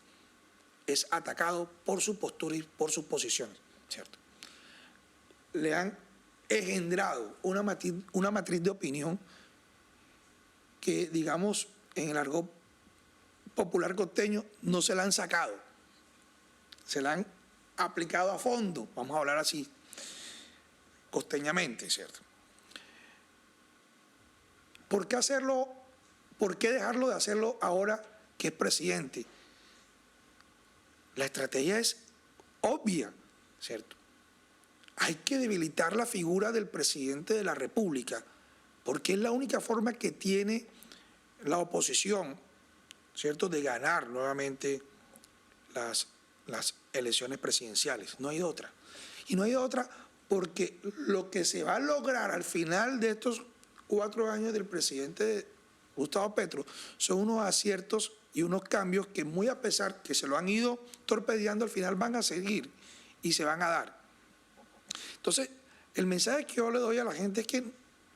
es atacado por su postura y por sus posiciones, ¿cierto? Le han engendrado una matriz de opinión que, digamos, en el argot popular costeño no se la han sacado, se la han aplicado a fondo, vamos a hablar así, costeñamente, ¿cierto? ¿Por qué hacerlo? ¿Por qué dejarlo de hacerlo ahora que es presidente? La estrategia es obvia, ¿cierto? Hay que debilitar la figura del presidente de la República, porque es la única forma que tiene la oposición, ¿cierto?, de ganar nuevamente las elecciones presidenciales. No hay otra. Y no hay otra porque lo que se va a lograr al final de estos 4 años del presidente Gustavo Petro son unos aciertos y unos cambios que, muy a pesar que se lo han ido torpedeando, al final van a seguir y se van a dar. Entonces, el mensaje que yo le doy a la gente es que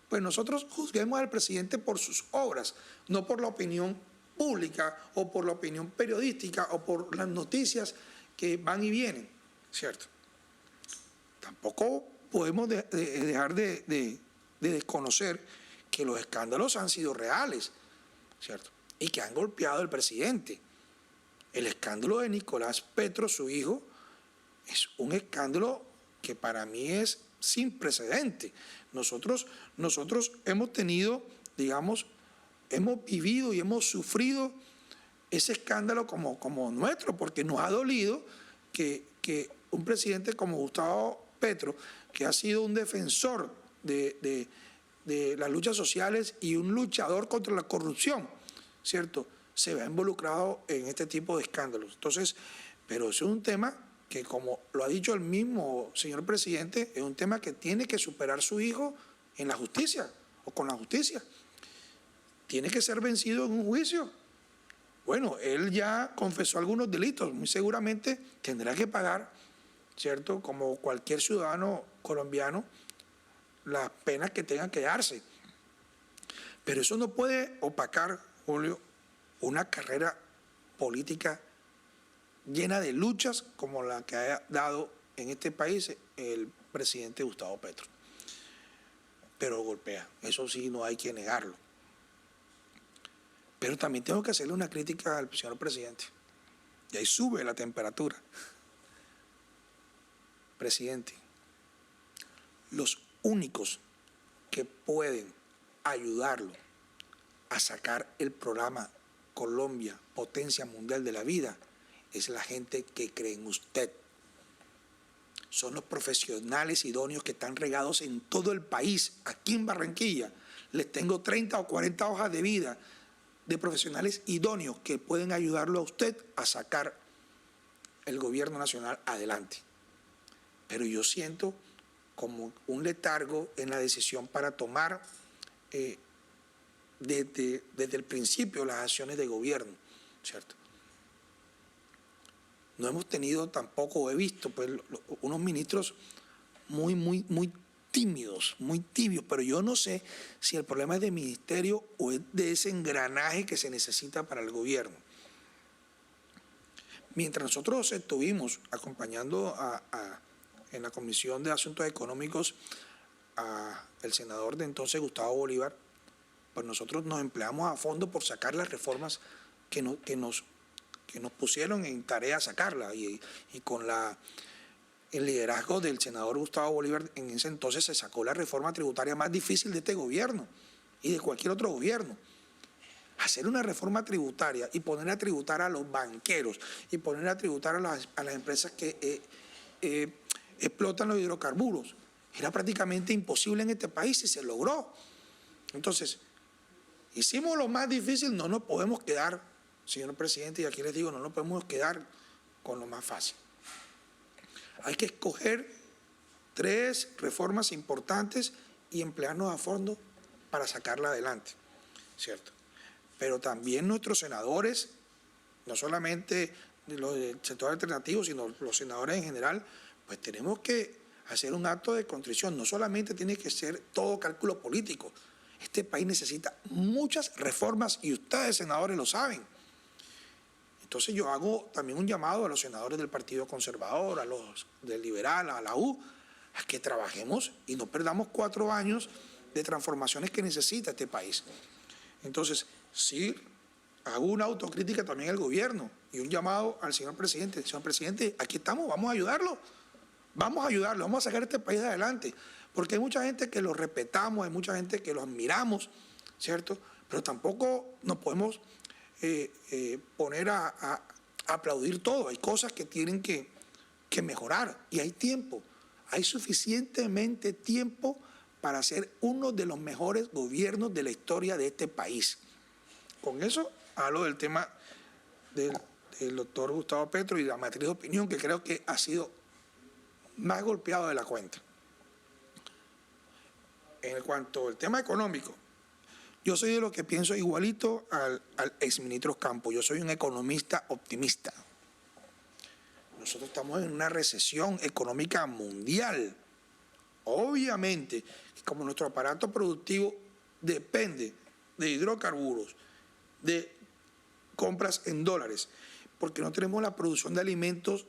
pues nosotros juzguemos al presidente por sus obras, no por la opinión pública o por la opinión periodística o por las noticias que van y vienen, ¿cierto? Tampoco podemos dejar de desconocer que los escándalos han sido reales, ¿cierto? Y que han golpeado al presidente. El escándalo de Nicolás Petro, su hijo, es un escándalo que para mí es sin precedente. Nosotros hemos tenido, digamos, hemos vivido y hemos sufrido ese escándalo como nuestro, porque nos ha dolido que un presidente como Gustavo Petro, que ha sido un defensor de las luchas sociales y un luchador contra la corrupción, ¿cierto?, se vea involucrado en este tipo de escándalos. Entonces, pero eso es un tema que, como lo ha dicho el mismo señor presidente, es un tema que tiene que superar su hijo en la justicia o con la justicia. Tiene que ser vencido en un juicio. Bueno, él ya confesó algunos delitos, muy seguramente tendrá que pagar, ¿cierto?, como cualquier ciudadano colombiano, las penas que tengan que darse. Pero eso no puede opacar, Julio, una carrera política llena de luchas como la que ha dado en este país el presidente Gustavo Petro. Pero golpea, eso sí, no hay que negarlo. Pero también tengo que hacerle una crítica al señor presidente. Y ahí sube la temperatura. Presidente, los únicos que pueden ayudarlo a sacar el programa Colombia, potencia mundial de la vida, es la gente que cree en usted. Son los profesionales idóneos que están regados en todo el país. Aquí en Barranquilla les tengo 30 o 40 hojas de vida de profesionales idóneos que pueden ayudarlo a usted a sacar el gobierno nacional adelante. Pero yo siento como un letargo en la decisión para tomar desde el principio las acciones de gobierno, ¿cierto? No hemos tenido tampoco, he visto pues unos ministros muy tímidos, muy tibios, pero yo no sé si el problema es del ministerio o es de ese engranaje que se necesita para el gobierno. Mientras nosotros estuvimos acompañando en la Comisión de Asuntos Económicos al senador de entonces, Gustavo Bolívar, pues nosotros nos empleamos a fondo por sacar las reformas que nos pusieron en tarea sacarla, y con el liderazgo del senador Gustavo Bolívar en ese entonces se sacó la reforma tributaria más difícil de este gobierno y de cualquier otro gobierno. Hacer una reforma tributaria y poner a tributar a los banqueros y poner a tributar a las empresas que explotan los hidrocarburos era prácticamente imposible en este país y se logró. Entonces, hicimos lo más difícil, no nos podemos quedar, señor presidente, y aquí les digo, no nos podemos quedar con lo más fácil. Hay que escoger 3 reformas importantes y emplearnos a fondo para sacarla adelante, ¿cierto? Pero también nuestros senadores, no solamente los del sector alternativo, sino los senadores en general, pues tenemos que hacer un acto de contrición. No solamente tiene que ser todo cálculo político. Este país necesita muchas reformas y ustedes, senadores, lo saben. Entonces yo hago también un llamado a los senadores del Partido Conservador, a los del Liberal, a la U, a que trabajemos y no perdamos 4 años de transformaciones que necesita este país. Entonces, sí, hago una autocrítica también al gobierno y un llamado al señor presidente. Señor presidente, aquí estamos, vamos a ayudarlo, vamos a sacar este país adelante, porque hay mucha gente que lo respetamos, hay mucha gente que lo admiramos, ¿cierto? Pero tampoco nos podemos poner a aplaudir todo. Hay cosas que tienen que mejorar y hay tiempo, hay suficientemente tiempo para ser uno de los mejores gobiernos de la historia de este país. Con eso hablo del tema del doctor Gustavo Petro y la matriz de opinión, que creo que ha sido más golpeado de la cuenta. En cuanto al tema económico, yo soy de los que pienso igualito al exministro Campos. Yo soy un economista optimista. Nosotros estamos en una recesión económica mundial. Obviamente, como nuestro aparato productivo depende de hidrocarburos, de compras en dólares, porque no tenemos la producción de alimentos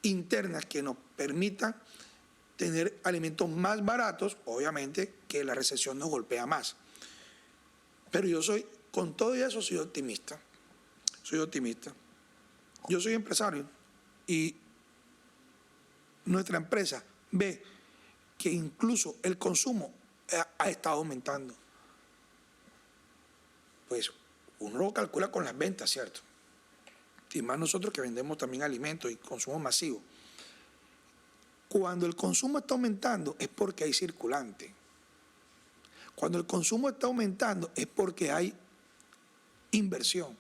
internas que nos permitan tener alimentos más baratos, obviamente que la recesión nos golpea más. Pero yo soy, con todo eso, soy optimista. Soy optimista. Yo soy empresario y nuestra empresa ve que incluso el consumo ha estado aumentando. Pues uno lo calcula con las ventas, ¿cierto? Y más nosotros que vendemos también alimentos y consumo masivo. Cuando el consumo está aumentando es porque hay circulante. Cuando el consumo está aumentando es porque hay inversión.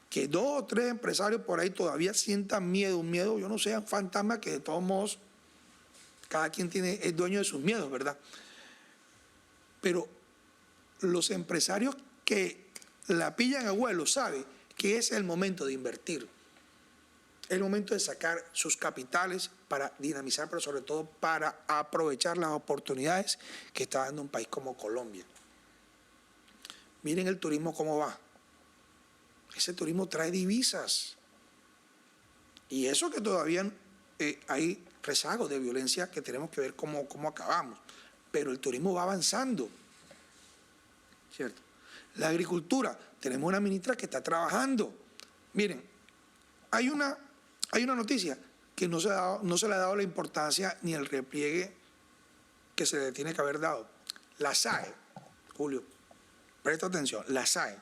Que 2 o 3 empresarios por ahí todavía sientan miedo, un miedo, yo no sé, un fantasma que de todos modos cada quien es dueño de sus miedos, ¿verdad? Pero los empresarios que la pillan a vuelo saben que ese es el momento de invertir. Es el momento de sacar sus capitales para dinamizar, pero sobre todo para aprovechar las oportunidades que está dando un país como Colombia. Miren el turismo cómo va. Ese turismo trae divisas. Y eso que todavía hay rezagos de violencia que tenemos que ver cómo acabamos. Pero el turismo va avanzando. ¿Cierto? La agricultura, tenemos una ministra que está trabajando. Miren, hay una noticia que no se le ha dado la importancia ni el repliegue que se le tiene que haber dado. La SAE, Julio, presta atención, la SAE,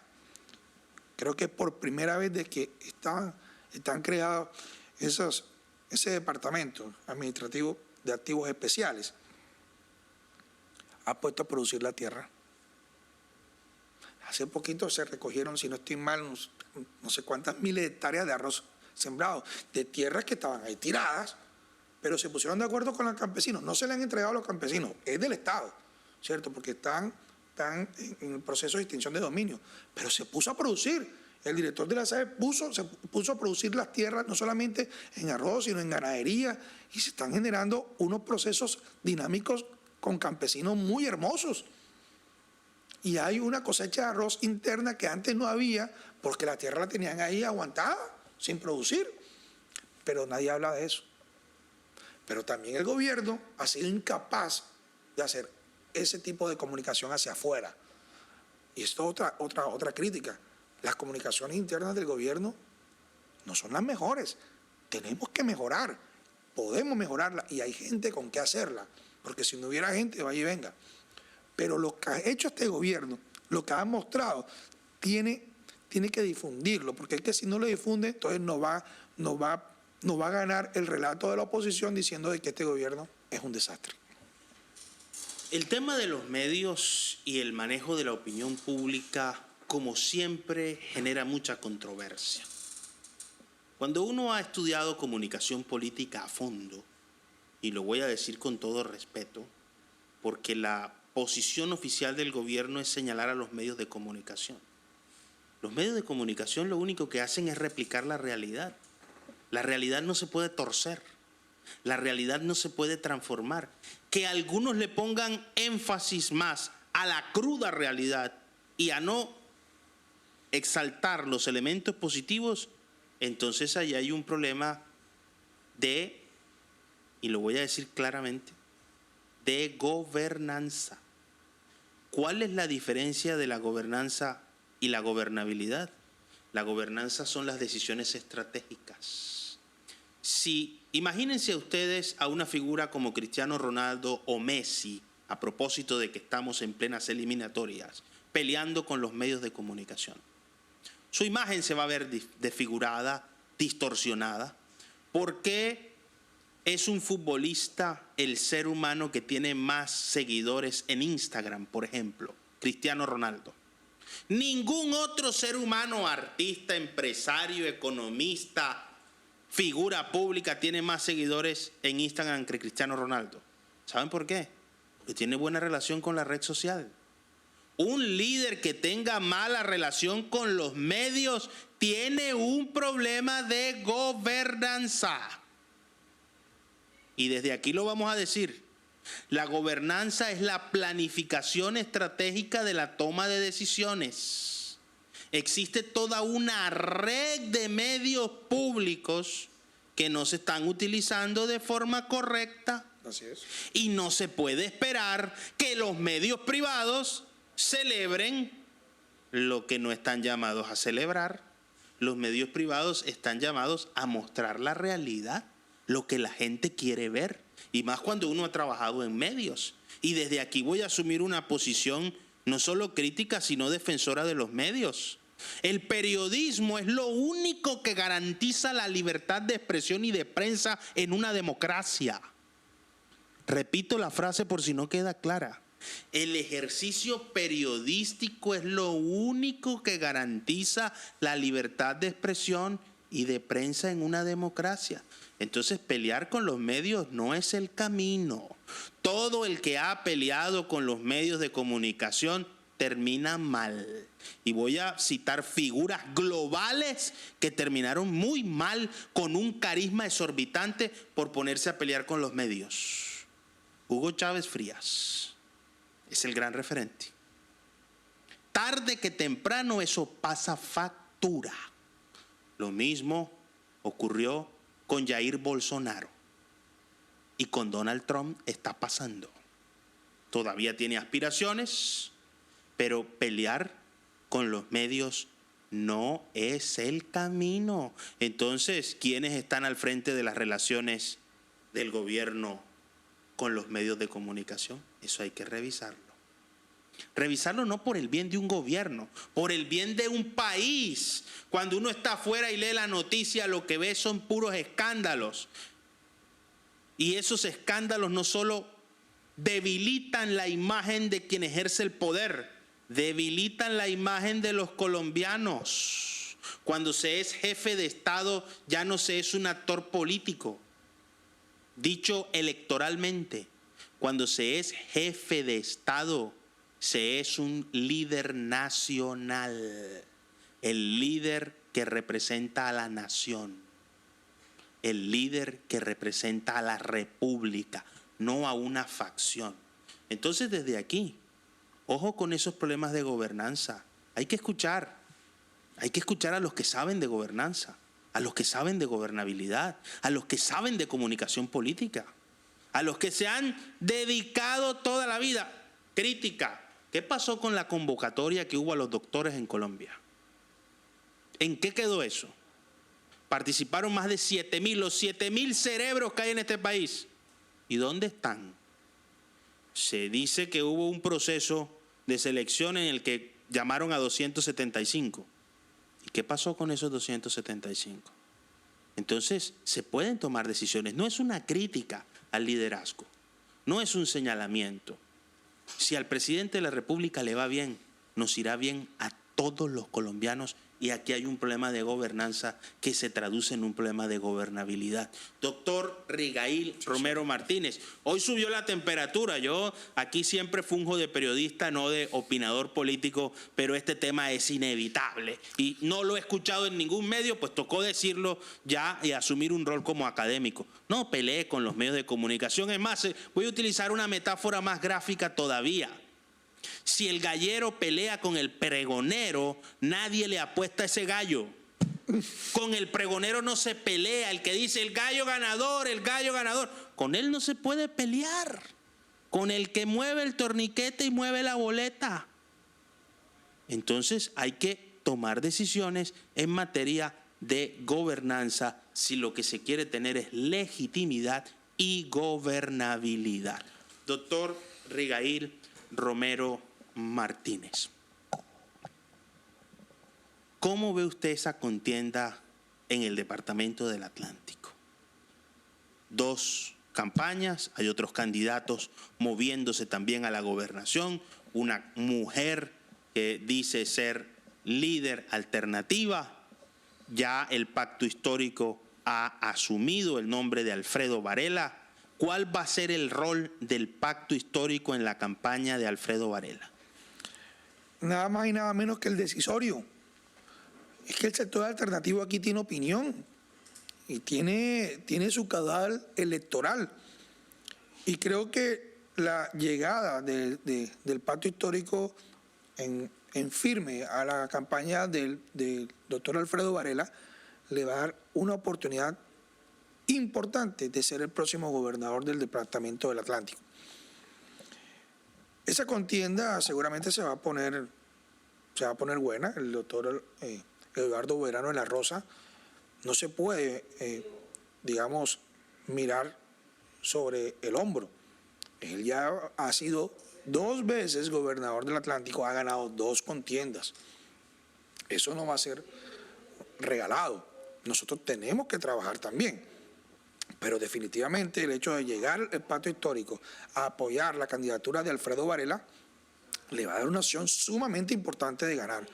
creo que por primera vez desde que están creados ese departamento administrativo de activos especiales, ha puesto a producir la tierra. Hace poquito se recogieron, si no estoy mal, no sé cuántas miles de hectáreas de arroz sembrado, de tierras que estaban ahí tiradas, pero se pusieron de acuerdo con los campesinos. No se le han entregado a los campesinos, es del Estado, ¿cierto? Porque están en el proceso de extinción de dominio. Pero se puso a producir. El director de la SAE se puso a producir las tierras, no solamente en arroz, sino en ganadería, y se están generando unos procesos dinámicos con campesinos muy hermosos. Y hay una cosecha de arroz interna que antes no había, porque la tierra la tenían ahí aguantada, sin producir, pero nadie habla de eso. Pero también el gobierno ha sido incapaz de hacer ese tipo de comunicación hacia afuera. Y esto es otra crítica. Las comunicaciones internas del gobierno no son las mejores. Tenemos que mejorar, podemos mejorarla y hay gente con qué hacerla, porque si no hubiera gente, vaya y venga. Pero lo que ha hecho este gobierno, lo que ha mostrado, tiene que difundirlo, porque es que si no lo difunde, entonces no va a ganar el relato de la oposición diciendo de que este gobierno es un desastre. El tema de los medios y el manejo de la opinión pública, como siempre, genera mucha controversia. Cuando uno ha estudiado comunicación política a fondo, y lo voy a decir con todo respeto, porque la posición oficial del gobierno es señalar a los medios de comunicación. Los medios de comunicación lo único que hacen es replicar la realidad. La realidad no se puede torcer. La realidad no se puede transformar. Que algunos le pongan énfasis más a la cruda realidad y a no exaltar los elementos positivos, entonces ahí hay un problema y lo voy a decir claramente, de gobernanza. ¿Cuál es la diferencia de la gobernanza y la gobernabilidad? La gobernanza son las decisiones estratégicas. Imagínense ustedes a una figura como Cristiano Ronaldo o Messi, a propósito de que estamos en plenas eliminatorias, peleando con los medios de comunicación. Su imagen se va a ver desfigurada, distorsionada, porque es un futbolista, el ser humano que tiene más seguidores en Instagram, por ejemplo, Cristiano Ronaldo. Ningún otro ser humano, artista, empresario, economista, figura pública tiene más seguidores en Instagram que Cristiano Ronaldo. ¿Saben por qué? Porque tiene buena relación con la red social. Un líder que tenga mala relación con los medios tiene un problema de gobernanza. Y desde aquí lo vamos a decir. La gobernanza es la planificación estratégica de la toma de decisiones. Existe toda una red de medios públicos que no se están utilizando de forma correcta. Así es. Y no se puede esperar que los medios privados celebren lo que no están llamados a celebrar. Los medios privados están llamados a mostrar la realidad, lo que la gente quiere ver. Y más cuando uno ha trabajado en medios. Y desde aquí voy a asumir una posición no solo crítica, sino defensora de los medios. El periodismo es lo único que garantiza la libertad de expresión y de prensa en una democracia. Repito la frase por si no queda clara. El ejercicio periodístico es lo único que garantiza la libertad de expresión y de prensa en una democracia. Entonces, pelear con los medios no es el camino. Todo el que ha peleado con los medios de comunicación termina mal. Y voy a citar figuras globales que terminaron muy mal con un carisma exorbitante por ponerse a pelear con los medios. Hugo Chávez Frías es el gran referente. Tarde que temprano eso pasa factura. Lo mismo ocurrió con Jair Bolsonaro y con Donald Trump está pasando. Todavía tiene aspiraciones, pero pelear con los medios no es el camino. Entonces, ¿quiénes están al frente de las relaciones del gobierno con los medios de comunicación? Eso hay que revisarlo. Revisarlo no por el bien de un gobierno, por el bien de un país. Cuando uno está afuera y lee la noticia, lo que ve son puros escándalos. Y esos escándalos no solo debilitan la imagen de quien ejerce el poder, debilitan la imagen de los colombianos. Cuando se es jefe de Estado, ya no se es un actor político. Dicho electoralmente, cuando se es jefe de Estado, se es un líder nacional, el líder que representa a la nación, el líder que representa a la república, no a una facción. Entonces, desde aquí, ojo con esos problemas de gobernanza. Hay que escuchar a los que saben de gobernanza, a los que saben de gobernabilidad, a los que saben de comunicación política, a los que se han dedicado toda la vida. Crítica. ¿Qué pasó con la convocatoria que hubo a los doctores en Colombia? ¿En qué quedó eso? Participaron más de 7.000, los 7.000 cerebros que hay en este país. ¿Y dónde están? Se dice que hubo un proceso de selección en el que llamaron a 275. ¿Y qué pasó con esos 275? Entonces, se pueden tomar decisiones. No es una crítica al liderazgo, no es un señalamiento. Si al presidente de la República le va bien, nos irá bien a todos los colombianos. Y aquí hay un problema de gobernanza que se traduce en un problema de gobernabilidad. Doctor Rigail Romero Martínez, hoy subió la temperatura. Yo aquí siempre funjo de periodista, no de opinador político, pero este tema es inevitable. Y no lo he escuchado en ningún medio, pues tocó decirlo ya y asumir un rol como académico. No peleé con los medios de comunicación. Es más, voy a utilizar una metáfora más gráfica todavía. Si el gallero pelea con el pregonero, nadie le apuesta a ese gallo. Con el pregonero no se pelea. El que dice el gallo ganador, con él no se puede pelear. Con el que mueve el torniquete y mueve la boleta. Entonces hay que tomar decisiones en materia de gobernanza si lo que se quiere tener es legitimidad y gobernabilidad. Doctor Rigail Romero Martínez, ¿cómo ve usted esa contienda en el Departamento del Atlántico? Dos campañas, hay otros candidatos moviéndose también a la gobernación, una mujer que dice ser líder alternativa, ya el pacto histórico ha asumido el nombre de Alfredo Varela. ¿Cuál va a ser el rol del pacto histórico en la campaña de Alfredo Varela? Nada más y nada menos que el decisorio. Es que el sector alternativo aquí tiene opinión y tiene su caudal electoral. Y creo que la llegada del pacto histórico en firme a la campaña del doctor Alfredo Varela le va a dar una oportunidad importante de ser el próximo gobernador del Departamento del Atlántico. Esa contienda seguramente se va a poner buena. El doctor Eduardo Verano de la Rosa no se puede, digamos, mirar sobre el hombro. Él ya ha sido 2 veces gobernador del Atlántico, ha ganado 2 contiendas. Eso no va a ser regalado. Nosotros tenemos que trabajar también. Pero definitivamente el hecho de llegar al pacto histórico a apoyar la candidatura de Alfredo Varela le va a dar una opción sumamente importante de ganar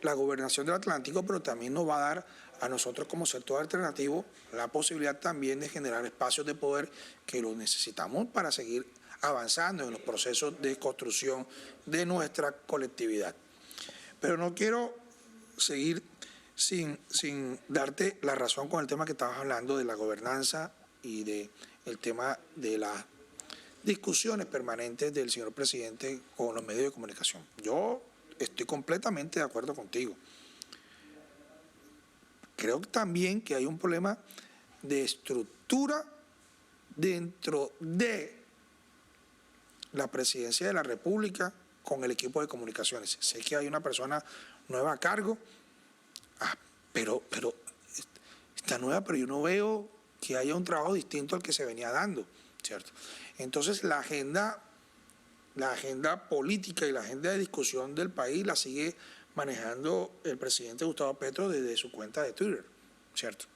la gobernación del Atlántico, pero también nos va a dar a nosotros como sector alternativo la posibilidad también de generar espacios de poder que los necesitamos para seguir avanzando en los procesos de construcción de nuestra colectividad. Pero no quiero seguir sin darte la razón con el tema que estabas hablando de la gobernanza y del tema de las discusiones permanentes del señor presidente con los medios de comunicación. Yo estoy completamente de acuerdo contigo. Creo también que hay un problema de estructura dentro de la presidencia de la República con el equipo de comunicaciones. Sé que hay una persona nueva a cargo, pero está nueva, pero yo no veo que haya un trabajo distinto al que se venía dando, ¿cierto? Entonces la agenda política y la agenda de discusión del país la sigue manejando el presidente Gustavo Petro desde su cuenta de Twitter, ¿cierto?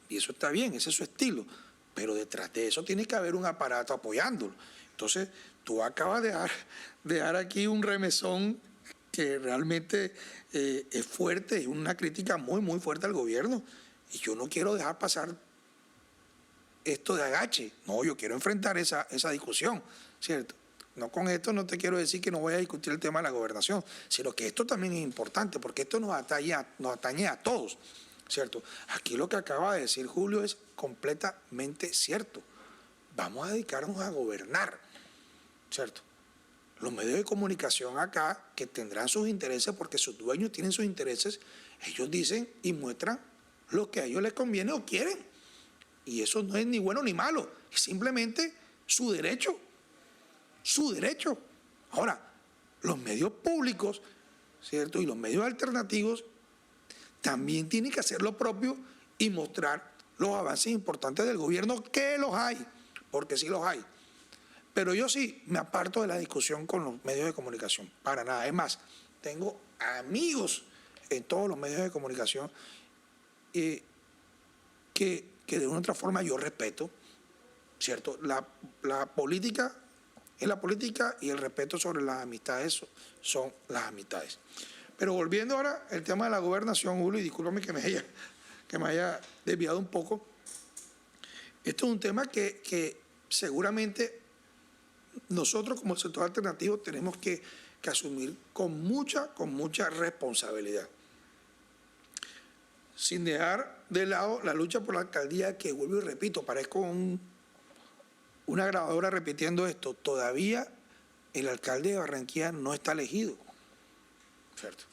Y eso está bien, ese es su estilo, pero detrás de eso tiene que haber un aparato apoyándolo. Entonces, tú acabas de dar aquí un remesón que realmente es fuerte, es una crítica muy, muy fuerte al gobierno. Y yo no quiero dejar pasar esto de agache. No, yo quiero enfrentar esa discusión, ¿cierto? No, con esto no te quiero decir que no voy a discutir el tema de la gobernación, sino que esto también es importante, porque esto nos atañe a todos, ¿cierto? Aquí lo que acaba de decir Julio es completamente cierto. Vamos a dedicarnos a gobernar, ¿cierto? Los medios de comunicación acá, que tendrán sus intereses porque sus dueños tienen sus intereses, ellos dicen y muestran lo que a ellos les conviene o quieren. Y eso no es ni bueno ni malo, es simplemente su derecho. Su derecho. Ahora, los medios públicos, ¿cierto? Y los medios alternativos también tienen que hacer lo propio y mostrar los avances importantes del gobierno, que los hay, porque sí los hay. Pero yo sí me aparto de la discusión con los medios de comunicación, para nada. Es más, tengo amigos en todos los medios de comunicación que de una u otra forma yo respeto, ¿cierto? La política es la política y el respeto sobre las amistades son las amistades. Pero volviendo ahora al tema de la gobernación, Julio, y discúlpame que me haya desviado un poco, esto es un tema que seguramente nosotros como sector alternativo tenemos que asumir con mucha responsabilidad. Sin dejar de lado la lucha por la alcaldía, que vuelvo y repito, parezco una grabadora repitiendo esto. Todavía el alcalde de Barranquilla no está elegido, ¿cierto?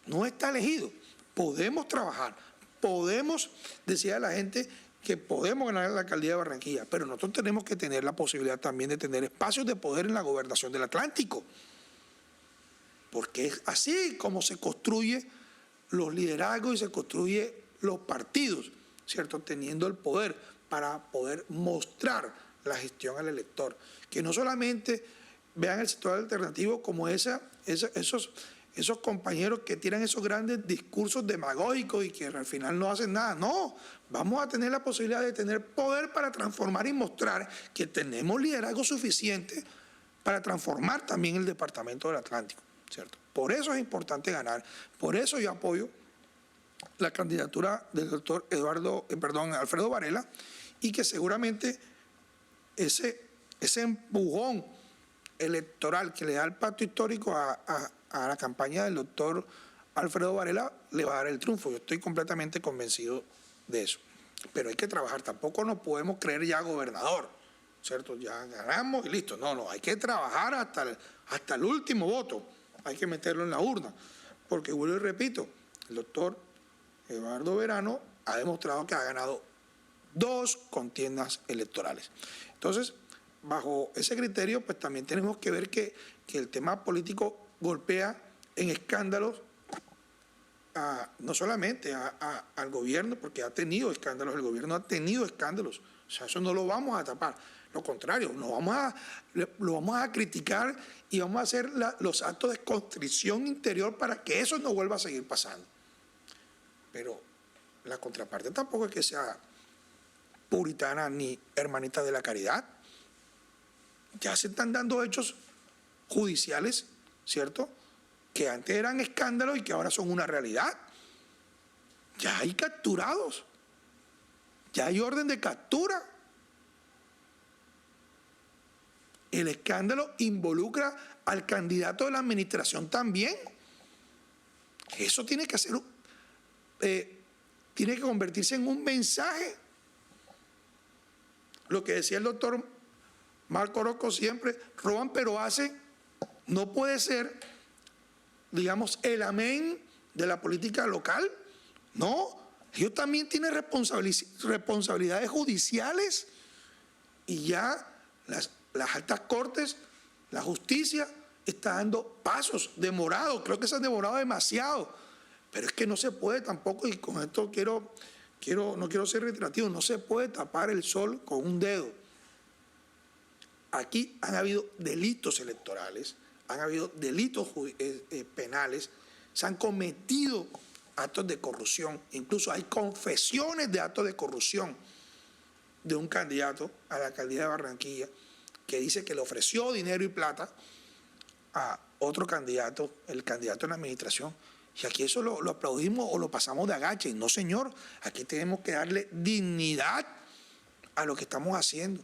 No está elegido. Podemos trabajar, podemos decir a la gente que podemos ganar la alcaldía de Barranquilla, pero nosotros tenemos que tener la posibilidad también de tener espacios de poder en la gobernación del Atlántico, porque es así como se construye los liderazgos y se construye los partidos, ¿cierto? Teniendo el poder para poder mostrar la gestión al elector, que no solamente vean el sector alternativo como esos compañeros que tiran esos grandes discursos demagógicos y que al final no hacen nada. No, vamos a tener la posibilidad de tener poder para transformar y mostrar que tenemos liderazgo suficiente para transformar también el departamento del Atlántico, ¿cierto? Por eso es importante ganar, por eso yo apoyo la candidatura del doctor Alfredo Varela, y que seguramente ese empujón electoral que le da el pacto histórico a la campaña del doctor Alfredo Varela le va a dar el triunfo. Yo estoy completamente convencido de eso. Pero hay que trabajar, tampoco nos podemos creer ya gobernador, ¿cierto? Ya ganamos y listo. No, hay que trabajar hasta el último voto, hay que meterlo en la urna. Porque vuelvo y repito, el doctor Eduardo Verano ha demostrado que ha ganado 2 contiendas electorales. Entonces, bajo ese criterio, pues también tenemos que ver que el tema político golpea en escándalos no solamente al gobierno, porque ha tenido escándalos, el gobierno ha tenido escándalos, o sea, eso no lo vamos a tapar, lo contrario, lo vamos a criticar y vamos a hacer los actos de contrición interior para que eso no vuelva a seguir pasando. Pero la contraparte tampoco es que sea puritana ni hermanita de la caridad. Ya se están dando hechos judiciales, ¿cierto?, que antes eran escándalos y que ahora son una realidad. Ya hay capturados, ya hay orden de captura. El escándalo involucra al candidato de la administración también. Eso tiene que tiene que convertirse en un mensaje. Lo que decía el doctor Marco Orozco siempre, roban pero hacen, no puede ser, digamos, el amén de la política local. No, ellos también tienen responsabilidades judiciales y ya las altas cortes, la justicia está dando pasos demorados, creo que se han demorado demasiado, pero es que no se puede tampoco, y con esto no quiero ser reiterativo, no se puede tapar el sol con un dedo. Aquí han habido delitos electorales, han habido delitos penales, se han cometido actos de corrupción, incluso hay confesiones de actos de corrupción de un candidato a la alcaldía de Barranquilla que dice que le ofreció dinero y plata a otro candidato, el candidato en la administración, y aquí eso lo aplaudimos o lo pasamos de agache. No, señor, aquí tenemos que darle dignidad a lo que estamos haciendo.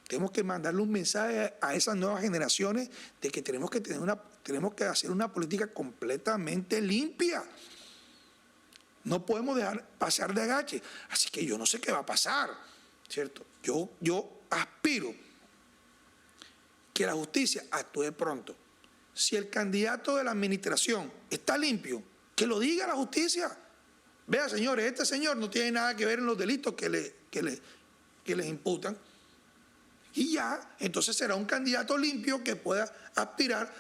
Tenemos que mandarle un mensaje a esas nuevas generaciones de que tenemos que hacer una política completamente limpia. No podemos dejar pasar de agache. Así que yo no sé qué va a pasar, ¿cierto? Yo aspiro que la justicia actúe pronto. Si el candidato de la administración está limpio, que lo diga la justicia. Vea, señores, este señor no tiene nada que ver en los delitos que les imputan. Y ya, entonces será un candidato limpio que pueda aspirar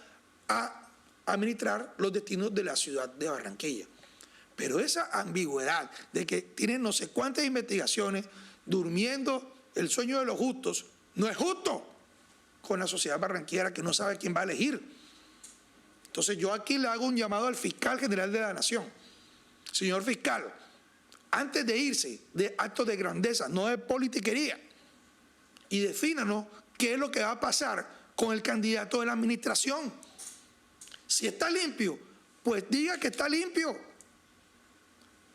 a administrar los destinos de la ciudad de Barranquilla. Pero esa ambigüedad de que tienen no sé cuántas investigaciones durmiendo el sueño de los justos, no es justo con la sociedad barranquillera que no sabe quién va a elegir. Entonces yo aquí le hago un llamado al fiscal general de la Nación. Señor fiscal, antes de irse de actos de grandeza, no de politiquería, y defínanos qué es lo que va a pasar con el candidato de la administración. Si está limpio, pues diga que está limpio.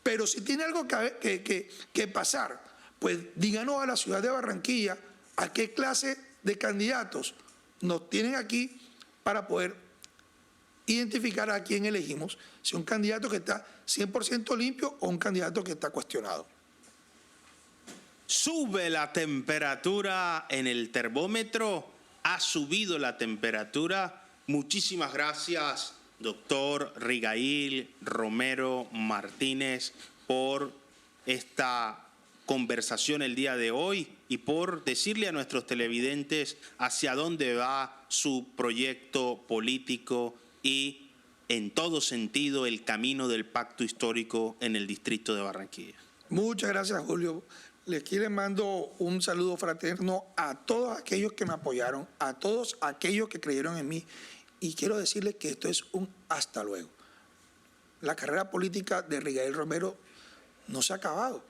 Pero si tiene algo que pasar, pues díganos a la ciudad de Barranquilla a qué clase de candidatos nos tienen aquí para poder identificar a quién elegimos, si un candidato que está 100% limpio o un candidato que está cuestionado. Sube la temperatura en el termómetro, ha subido la temperatura. Muchísimas gracias, doctor Rigail Romero Martínez, por esta conversación el día de hoy y por decirle a nuestros televidentes hacia dónde va su proyecto político y, en todo sentido, el camino del pacto histórico en el distrito de Barranquilla. Muchas gracias, Julio. Aquí les mando un saludo fraterno a todos aquellos que me apoyaron, a todos aquellos que creyeron en mí. Y quiero decirles que esto es un hasta luego. La carrera política de Rigail Romero no se ha acabado.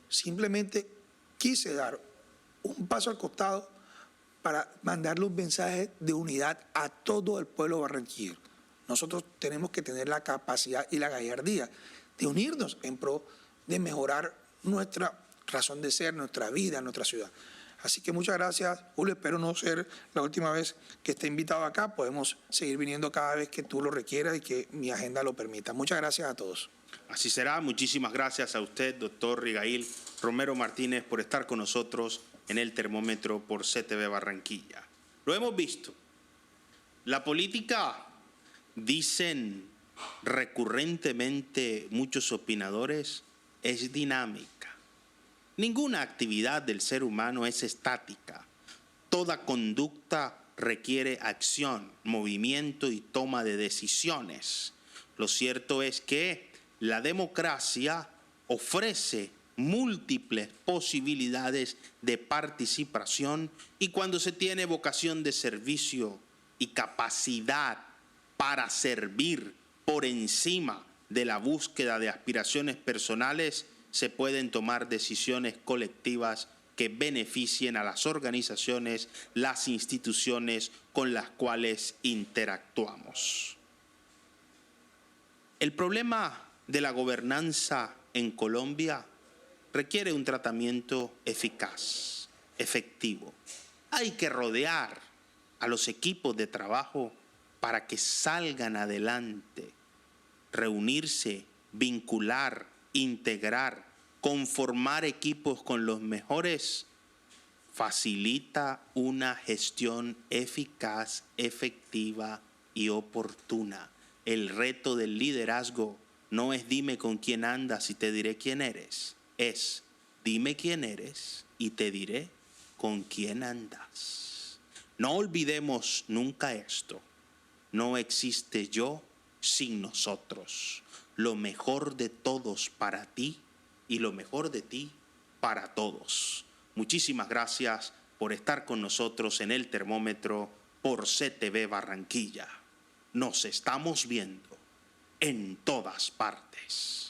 Simplemente quise dar un paso al costado para mandarle un mensaje de unidad a todo el pueblo barranquillero. Nosotros tenemos que tener la capacidad y la gallardía de unirnos en pro de mejorar nuestra razón de ser, nuestra vida, nuestra ciudad. Así que muchas gracias, Julio. Espero no ser la última vez que esté invitado acá. Podemos seguir viniendo cada vez que tú lo requieras y que mi agenda lo permita. Muchas gracias a todos. Así será. Muchísimas gracias a usted, doctor Rigail Romero Martínez, por estar con nosotros en el termómetro por CTV Barranquilla. Lo hemos visto. La política, dicen recurrentemente muchos opinadores, es dinámica. Ninguna actividad del ser humano es estática. Toda conducta requiere acción, movimiento y toma de decisiones. Lo cierto es que la democracia ofrece múltiples posibilidades de participación y cuando se tiene vocación de servicio y capacidad para servir por encima de la búsqueda de aspiraciones personales, se pueden tomar decisiones colectivas que beneficien a las organizaciones, las instituciones con las cuales interactuamos. El problema de la gobernanza en Colombia requiere un tratamiento eficaz, efectivo. Hay que rodear a los equipos de trabajo para que salgan adelante, reunirse, vincular, integrar, conformar equipos con los mejores, facilita una gestión eficaz, efectiva y oportuna. El reto del liderazgo no es dime con quién andas y te diré quién eres. Es dime quién eres y te diré con quién andas. No olvidemos nunca esto. No existe yo sin nosotros. Lo mejor de todos para ti y lo mejor de ti para todos. Muchísimas gracias por estar con nosotros en El Termómetro por CTV Barranquilla. Nos estamos viendo en todas partes.